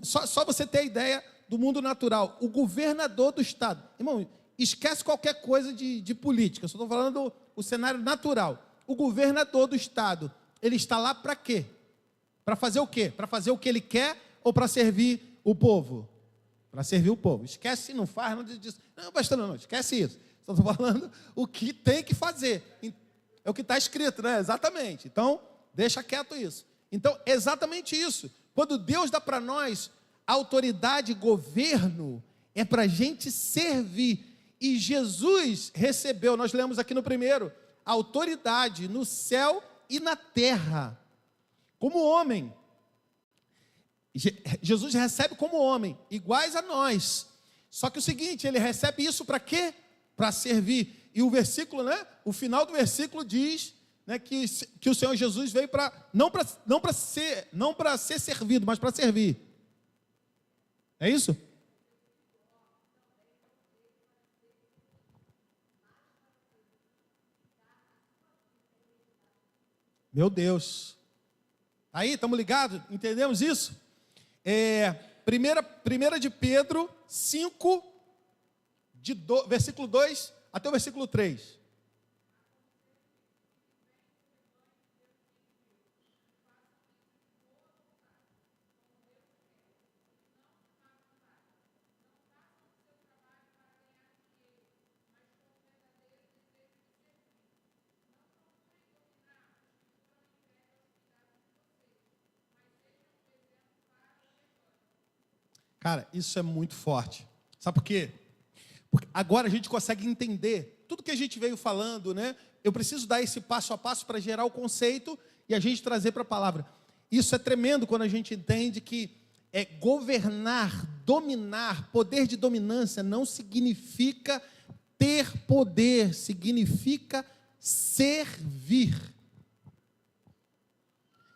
só você ter a ideia do mundo natural. O governador do estado. Irmão, esquece qualquer coisa de política. Eu só estou falando do cenário natural. O governador do estado, ele está lá para quê? Para fazer o quê? Para fazer o que ele quer ou para servir o povo? Para servir o povo. Esquece, não faz, não diz. Não, pastor, não, esquece isso. Só estou falando o que tem que fazer. É o que está escrito, né? Exatamente. Então, deixa quieto isso. Então, exatamente isso. Quando Deus dá para nós autoridade, governo, é para a gente servir. E Jesus recebeu, nós lemos aqui no primeiro, autoridade no céu e na terra. Como homem. Jesus recebe como homem, iguais a nós. Só que o seguinte, ele recebe isso para quê? Para servir. E o versículo, né? O final do versículo diz, né, que o Senhor Jesus veio para não para ser servido, mas para servir. É isso? Meu Deus. Aí, estamos ligados? Entendemos isso? Primeira de Pedro 5, versículo 2 até o versículo 3. Cara, isso é muito forte. Sabe por quê? Porque agora a gente consegue entender tudo que a gente veio falando, né? Eu preciso dar esse passo a passo para gerar o conceito e a gente trazer para a palavra. Isso é tremendo quando a gente entende que governar, dominar, poder de dominância não significa ter poder, significa servir.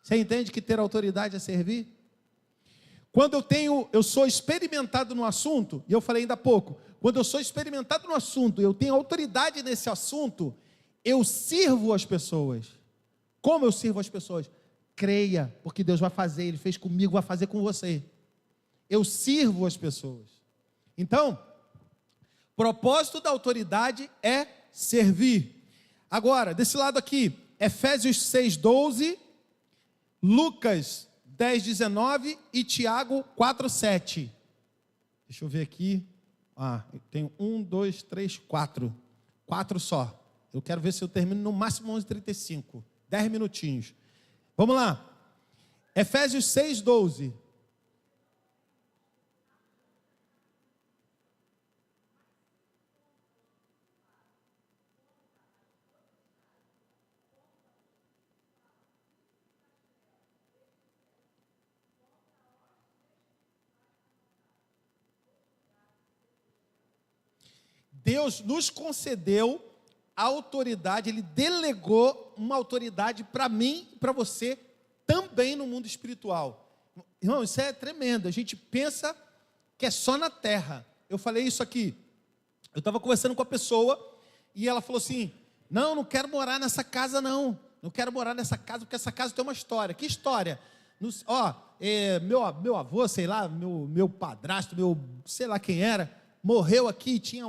Você entende que ter autoridade é servir? Quando eu sou experimentado no assunto, e eu falei ainda há pouco, quando eu sou experimentado no assunto, eu tenho autoridade nesse assunto, eu sirvo as pessoas. Como eu sirvo as pessoas? Creia, porque Deus vai fazer, Ele fez comigo, vai fazer com você. Eu sirvo as pessoas. Então, propósito da autoridade é servir. Agora, desse lado aqui, Efésios 6:12, Lucas 10:19 e Tiago 4:7. Deixa eu ver aqui. Eu tenho 1, 2, 3, 4. 4 só. Eu quero ver se eu termino no máximo 11h35. 10 minutinhos. Vamos lá. Efésios 6, 12. Deus nos concedeu a autoridade, Ele delegou uma autoridade para mim e para você, também no mundo espiritual. Irmão, isso é tremendo, a gente pensa que é só na terra. Eu falei isso aqui, eu estava conversando com a pessoa, e ela falou assim, não quero morar nessa casa não quero morar nessa casa, porque essa casa tem uma história. Que história? Meu avô, sei lá, meu padrasto, sei lá quem era, morreu aqui, tinha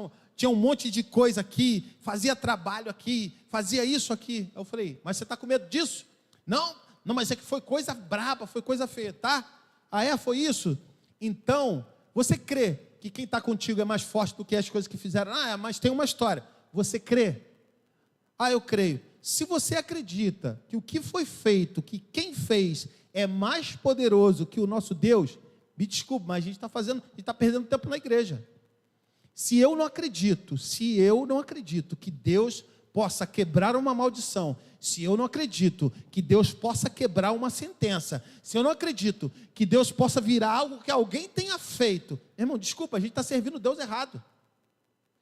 um monte de coisa aqui, fazia trabalho aqui, fazia isso aqui. Eu falei, mas você está com medo disso? Não, mas é que foi coisa braba, foi coisa feia, tá? Foi isso? Então, você crê que quem está contigo é mais forte do que as coisas que fizeram? Mas tem uma história. Você crê? Eu creio. Se você acredita que o que foi feito, que quem fez é mais poderoso que o nosso Deus, me desculpe, mas a gente está perdendo tempo na igreja. Se eu não acredito que Deus possa quebrar uma maldição, se eu não acredito que Deus possa quebrar uma sentença, se eu não acredito que Deus possa virar algo que alguém tenha feito, irmão, desculpa, a gente está servindo Deus errado.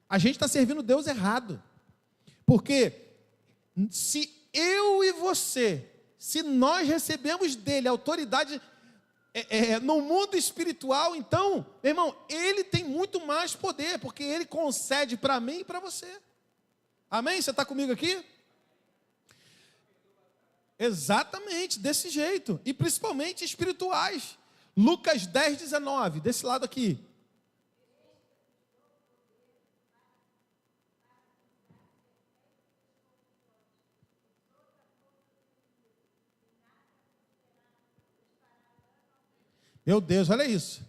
A gente está servindo Deus errado. Porque se eu e você, se nós recebemos dele autoridade no mundo espiritual, então, meu irmão, ele tem muito mais poder, porque ele concede para mim e para você. Amém? Você está comigo aqui? Exatamente, desse jeito, e principalmente espirituais. Lucas 10, 19, desse lado aqui. Meu Deus, olha isso.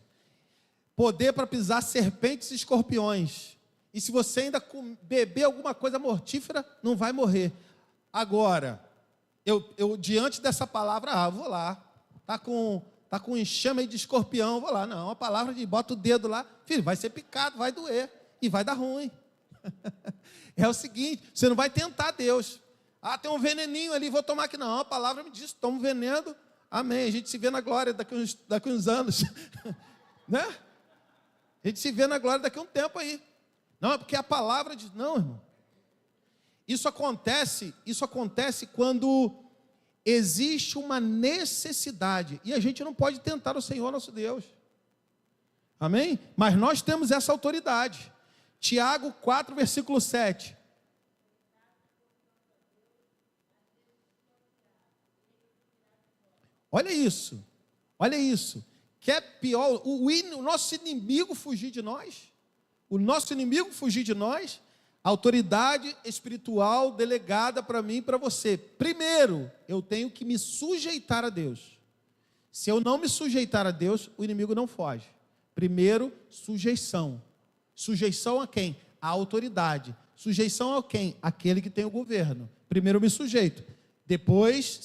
Poder para pisar serpentes e escorpiões. E se você ainda beber alguma coisa mortífera, não vai morrer. Agora, eu diante dessa palavra, vou lá. Tá com enxame de escorpião, vou lá. Não, a palavra de bota o dedo lá. Filho, vai ser picado, vai doer. E vai dar ruim. É o seguinte, você não vai tentar Deus. Tem um veneninho ali, vou tomar aqui. Não, a palavra me diz, toma um veneno. Amém, a gente se vê na glória daqui uns anos, né? A gente se vê na glória daqui a um tempo aí. Não, é porque a palavra diz, não, irmão. Isso acontece quando existe uma necessidade, e a gente não pode tentar o Senhor nosso Deus. Amém? Mas nós temos essa autoridade. Tiago 4, versículo 7. Olha isso. Quer pior, o nosso inimigo fugir de nós? O nosso inimigo fugir de nós? Autoridade espiritual delegada para mim e para você. Primeiro, eu tenho que me sujeitar a Deus. Se eu não me sujeitar a Deus, o inimigo não foge. Primeiro, sujeição. Sujeição a quem? A autoridade. Sujeição a quem? Aquele que tem o governo. Primeiro eu me sujeito. Depois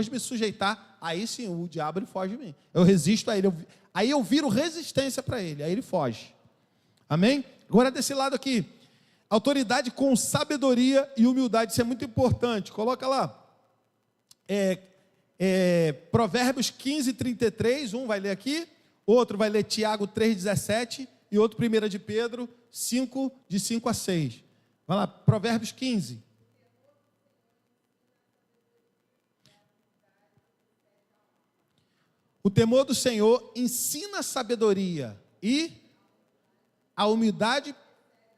de me sujeitar, aí sim, o diabo ele foge de mim. Eu resisto a ele. Aí eu viro resistência para ele. Aí ele foge. Amém? Agora desse lado aqui. Autoridade com sabedoria e humildade. Isso é muito importante. Coloca lá. Provérbios 15, 33. Um vai ler aqui. Outro vai ler Tiago 3, 17. E outro 1 de Pedro 5, de 5 a 6. Vai lá. Provérbios 15. O temor do Senhor ensina a sabedoria e a humildade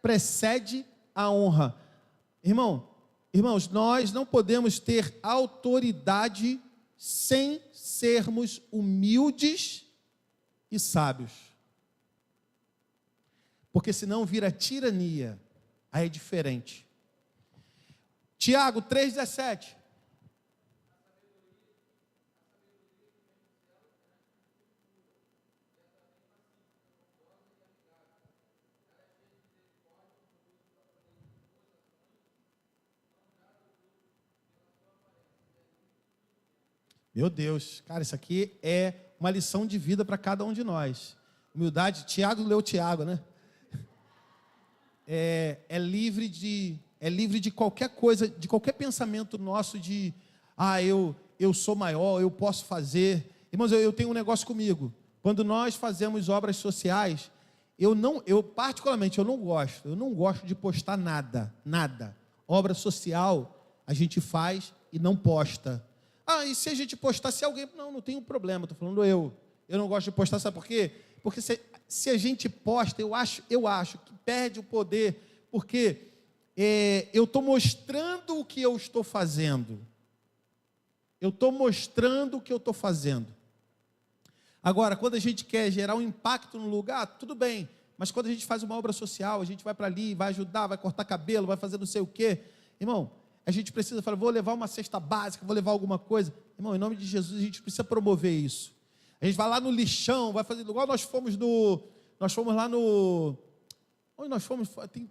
precede a honra. Irmãos, nós não podemos ter autoridade sem sermos humildes e sábios. Porque senão vira tirania. Aí é diferente. Tiago 3,17. Meu Deus, cara, isso aqui é uma lição de vida para cada um de nós. Humildade, Tiago leu Tiago, né? É livre de qualquer coisa, de qualquer pensamento nosso de, eu sou maior, eu posso fazer. Irmãos, eu tenho um negócio comigo. Quando nós fazemos obras sociais, eu particularmente, eu não gosto de postar nada. Obra social, a gente faz e não posta. E se a gente postar, se alguém... Não tem um problema, estou falando eu não gosto de postar, sabe por quê? Porque se a gente posta, eu acho que perde o poder, porque eu estou mostrando o que eu estou fazendo. Agora, quando a gente quer gerar um impacto no lugar, tudo bem, mas quando a gente faz uma obra social, a gente vai para ali, vai ajudar, vai cortar cabelo, vai fazer não sei o quê, irmão, a gente precisa falar, vou levar uma cesta básica, vou levar alguma coisa, irmão, em nome de Jesus, a gente precisa promover isso. A gente vai lá no lixão, vai fazer, igual nós fomos lá no, onde nós fomos,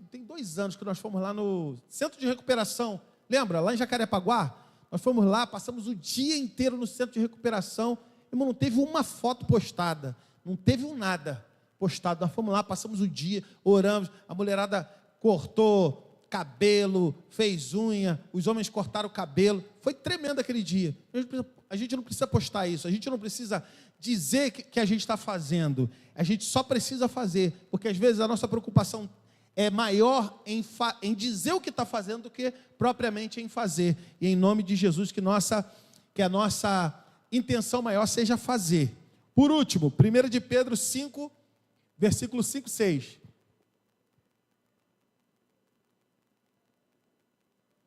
tem 2 anos que nós fomos lá no centro de recuperação, lembra, lá em Jacarepaguá, nós fomos lá, passamos o dia inteiro no centro de recuperação, irmão, não teve uma foto postada, não teve um nada postado, nós fomos lá, passamos o dia, oramos, a mulherada cortou cabelo, fez unha, os homens cortaram o cabelo, foi tremendo aquele dia. A gente não precisa postar isso, a gente não precisa dizer que a gente está fazendo, a gente só precisa fazer, porque às vezes a nossa preocupação é maior em dizer o que está fazendo do que propriamente em fazer, e em nome de Jesus que a nossa intenção maior seja fazer. Por último, 1 de Pedro 5, versículo 5 e 6.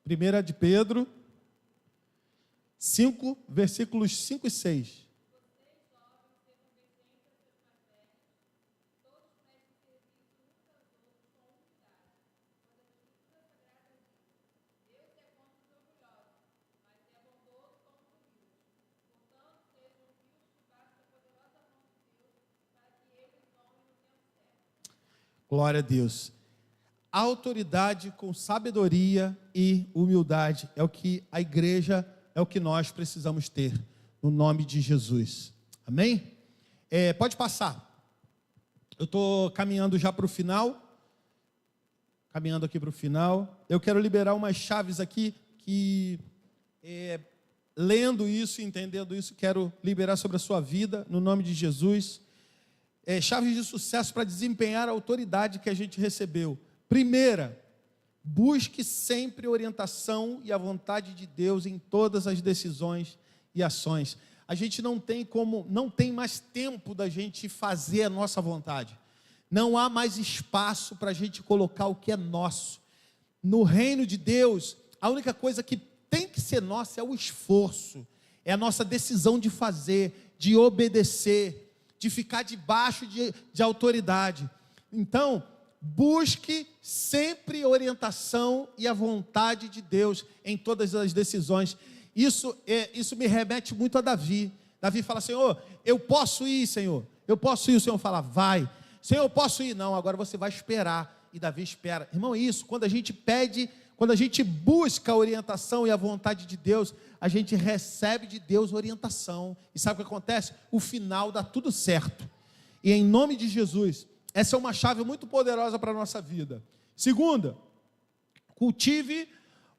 1 de Pedro 5, versículos 5 e 6. Glória a Deus. Autoridade com sabedoria e humildade é o que a igreja, é o que nós precisamos ter, no nome de Jesus. Amém? Pode passar. Eu estou caminhando já para o final. Caminhando aqui para o final. Eu quero liberar umas chaves aqui que, lendo isso, entendendo isso, quero liberar sobre a sua vida, no nome de Jesus. Chaves de sucesso para desempenhar a autoridade que a gente recebeu. Primeira, busque sempre orientação e a vontade de Deus em todas as decisões e ações. A gente não tem mais tempo da gente fazer a nossa vontade. Não há mais espaço para a gente colocar o que é nosso. No reino de Deus, a única coisa que tem que ser nossa é o esforço, é a nossa decisão de fazer, de obedecer, de ficar debaixo de autoridade. Então, busque sempre orientação e a vontade de Deus em todas as decisões. Isso me remete muito a Davi. Davi fala, Senhor, eu posso ir, Senhor. Eu posso ir. O Senhor fala, vai. Senhor, eu posso ir. Não, agora você vai esperar. E Davi espera. Irmão, é isso. Quando a gente pede, quando a gente busca a orientação e a vontade de Deus, a gente recebe de Deus orientação. E sabe o que acontece? O final dá tudo certo. E em nome de Jesus, essa é uma chave muito poderosa para a nossa vida. Segunda, cultive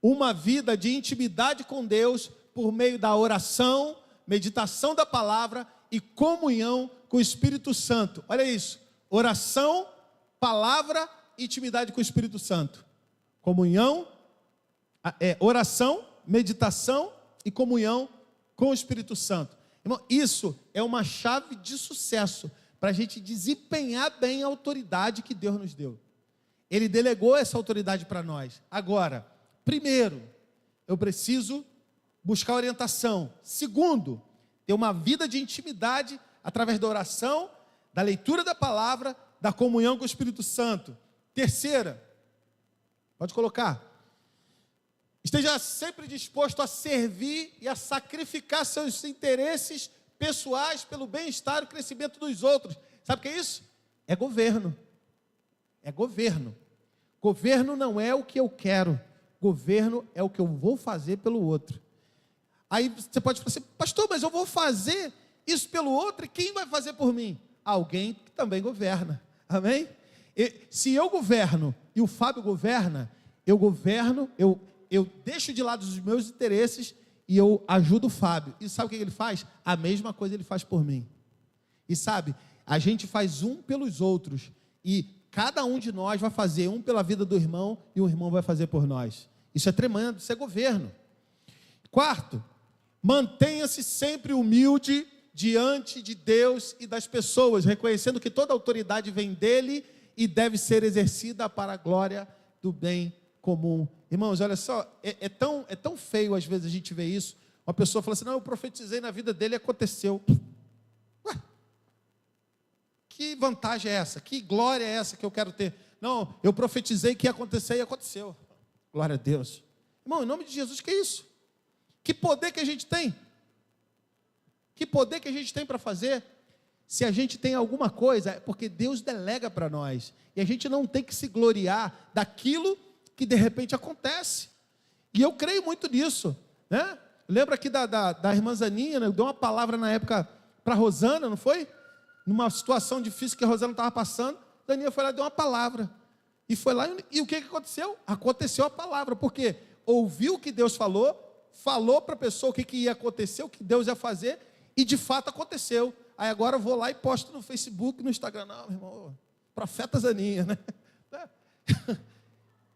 uma vida de intimidade com Deus por meio da oração, meditação da palavra e comunhão com o Espírito Santo. Olha isso, oração, palavra e intimidade com o Espírito Santo. Comunhão, oração, meditação e comunhão com o Espírito Santo. Irmão, isso é uma chave de sucesso para a gente desempenhar bem a autoridade que Deus nos deu. Ele delegou essa autoridade para nós. Agora, primeiro, eu preciso buscar orientação. Segundo, ter uma vida de intimidade através da oração, da leitura da palavra, da comunhão com o Espírito Santo. Terceira, pode colocar, esteja sempre disposto a servir e a sacrificar seus interesses pessoais pelo bem-estar e o crescimento dos outros. Sabe o que é isso? É governo. É governo. Governo não é o que eu quero. Governo é o que eu vou fazer pelo outro. Aí você pode falar assim, pastor, mas eu vou fazer isso pelo outro, e quem vai fazer por mim? Alguém que também governa, amém? Se eu governo e o Fábio governa, eu governo, eu deixo de lado os meus interesses e eu ajudo o Fábio. E sabe o que ele faz? A mesma coisa ele faz por mim. E sabe, a gente faz um pelos outros, e cada um de nós vai fazer um pela vida do irmão, e o irmão vai fazer por nós. Isso é tremendo, isso é governo. Quarto, mantenha-se sempre humilde diante de Deus e das pessoas, reconhecendo que toda autoridade vem dele e deve ser exercida para a glória do bem comum. Irmãos, olha só, é tão feio às vezes a gente ver isso. Uma pessoa fala assim, não, eu profetizei na vida dele e aconteceu. Ué, que vantagem é essa? Que glória é essa que eu quero ter? Não, eu profetizei que ia acontecer e aconteceu. Glória a Deus. Irmão, em nome de Jesus, que é isso? Que poder que a gente tem? Que poder que a gente tem para fazer? Se a gente tem alguma coisa, é porque Deus delega para nós. E a gente não tem que se gloriar daquilo que de repente acontece. E eu creio muito nisso, né? Lembra aqui da irmã Zaninha, né? Eu dei uma palavra na época para a Rosana, não foi? Numa situação difícil que a Rosana estava passando, a Zaninha foi lá e deu uma palavra. E foi lá, e o que aconteceu? Aconteceu a palavra, porque ouviu o que Deus falou para a pessoa o que ia acontecer, o que Deus ia fazer, e de fato aconteceu. Aí agora eu vou lá e posto no Facebook, no Instagram. Não, meu irmão, profeta Zaninha, né?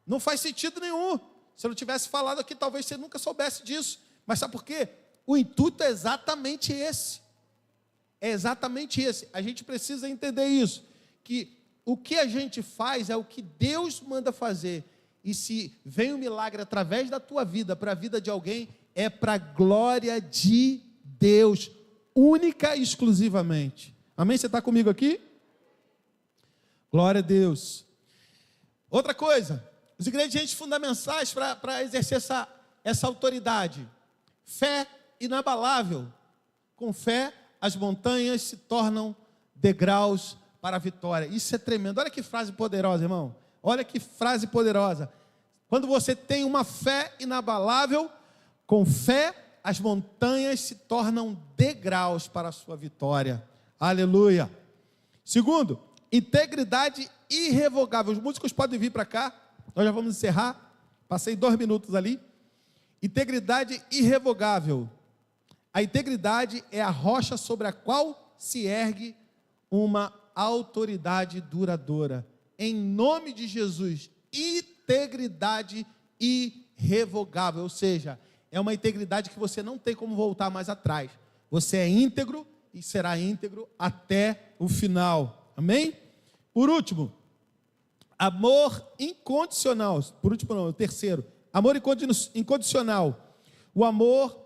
Não faz sentido nenhum. Se eu não tivesse falado aqui, talvez você nunca soubesse disso. Mas sabe por quê? O intuito é exatamente esse. É exatamente esse. A gente precisa entender isso. Que o que a gente faz é o que Deus manda fazer. E se vem um milagre através da tua vida, para a vida de alguém, é para a glória de Deus, única e exclusivamente. Amém? Você está comigo aqui? Glória a Deus. Outra coisa, os ingredientes fundamentais para exercer essa autoridade. Fé inabalável. Com fé, as montanhas se tornam degraus para a vitória. Isso é tremendo. Olha que frase poderosa, irmão. Olha que frase poderosa. Quando você tem uma fé inabalável, com fé, as montanhas se tornam degraus para a sua vitória. Aleluia. Segundo, integridade irrevogável. Os músicos podem vir para cá. Nós já vamos encerrar. Passei 2 minutos ali. Integridade irrevogável. A integridade é a rocha sobre a qual se ergue uma autoridade duradoura. Em nome de Jesus, integridade irrevogável, ou seja, é uma integridade que você não tem como voltar mais atrás. Você é íntegro e será íntegro até o final. Amém? Por último, amor incondicional. Por último não, o terceiro. Amor incondicional. O amor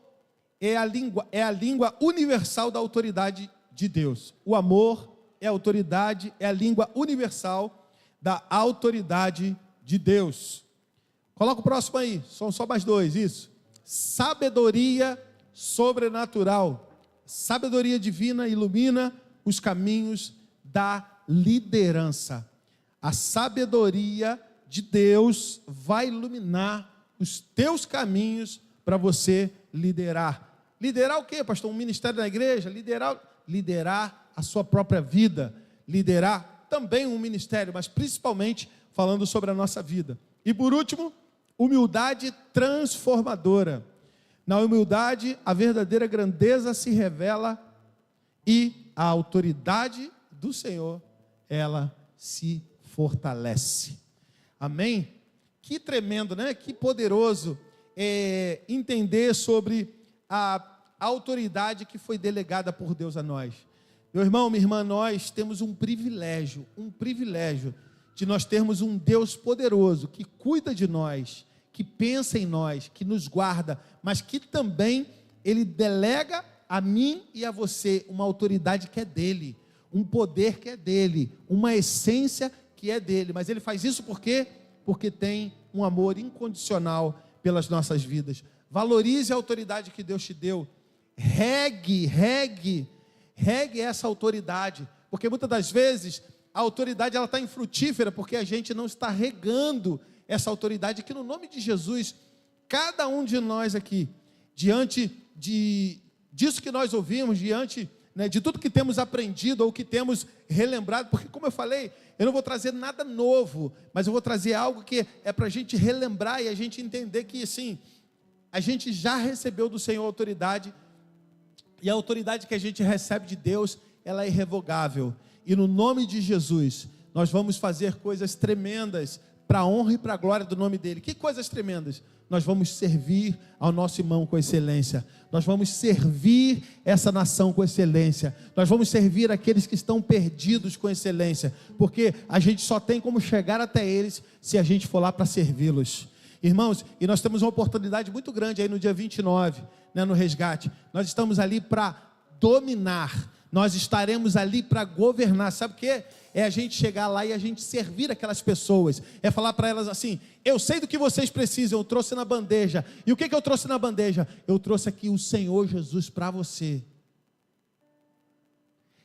é a língua universal da autoridade de Deus. O amor é a autoridade, é a língua universal da autoridade de Deus. Coloca o próximo aí, são só mais 2, isso. Sabedoria sobrenatural. Sabedoria divina ilumina os caminhos da liderança. A sabedoria de Deus vai iluminar os teus caminhos para você liderar. Liderar o quê, pastor? Um ministério na igreja? Liderar a sua própria vida. Liderar também um ministério, mas principalmente falando sobre a nossa vida. E por último, humildade transformadora. Na humildade, a verdadeira grandeza se revela e a autoridade do Senhor, ela se fortalece. Amém? Que tremendo, né? Que poderoso entender sobre a autoridade que foi delegada por Deus a nós. Meu irmão, minha irmã, nós temos um privilégio de nós termos um Deus poderoso, que cuida de nós, que pensa em nós, que nos guarda, mas que também Ele delega a mim e a você uma autoridade que é dEle, um poder que é dEle, uma essência que é dEle, mas Ele faz isso por quê? Porque tem um amor incondicional pelas nossas vidas. Valorize a autoridade que Deus te deu, regue essa autoridade, porque muitas das vezes a autoridade ela está infrutífera, porque a gente não está regando essa autoridade, que no nome de Jesus, cada um de nós aqui, diante disso que nós ouvimos, diante, né, de tudo que temos aprendido ou que temos relembrado, porque, como eu falei, eu não vou trazer nada novo, mas eu vou trazer algo que é para a gente relembrar e a gente entender que, assim, a gente já recebeu do Senhor autoridade, e a autoridade que a gente recebe de Deus, ela é irrevogável. E no nome de Jesus, nós vamos fazer coisas tremendas para a honra e para a glória do nome dEle. Que coisas tremendas? Nós vamos servir ao nosso irmão com excelência. Nós vamos servir essa nação com excelência. Nós vamos servir aqueles que estão perdidos com excelência. Porque a gente só tem como chegar até eles se a gente for lá para servi-los. Irmãos, e nós temos uma oportunidade muito grande aí no dia 29, né, no resgate. Nós estamos ali para dominar. Nós estaremos ali para governar. Sabe o quê? É a gente chegar lá e a gente servir aquelas pessoas. É falar para elas assim: eu sei do que vocês precisam, eu trouxe na bandeja. E o que eu trouxe na bandeja? Eu trouxe aqui o Senhor Jesus para você.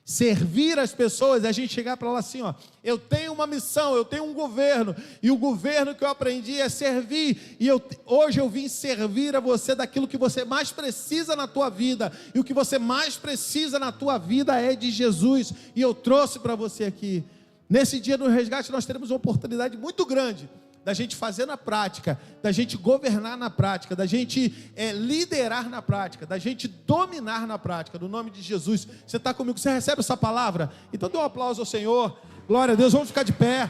Servir as pessoas é a gente chegar para lá assim, ó: eu tenho uma missão, eu tenho um governo, e o governo que eu aprendi é servir, e hoje eu vim servir a você daquilo que você mais precisa na tua vida, e o que você mais precisa na tua vida é de Jesus, e eu trouxe para você aqui. Nesse dia do resgate nós teremos uma oportunidade muito grande da gente fazer na prática, da gente governar na prática, da gente liderar na prática, da gente dominar na prática, no nome de Jesus. Você está comigo? Você recebe essa palavra? Então dê um aplauso ao Senhor. Glória a Deus, vamos ficar de pé.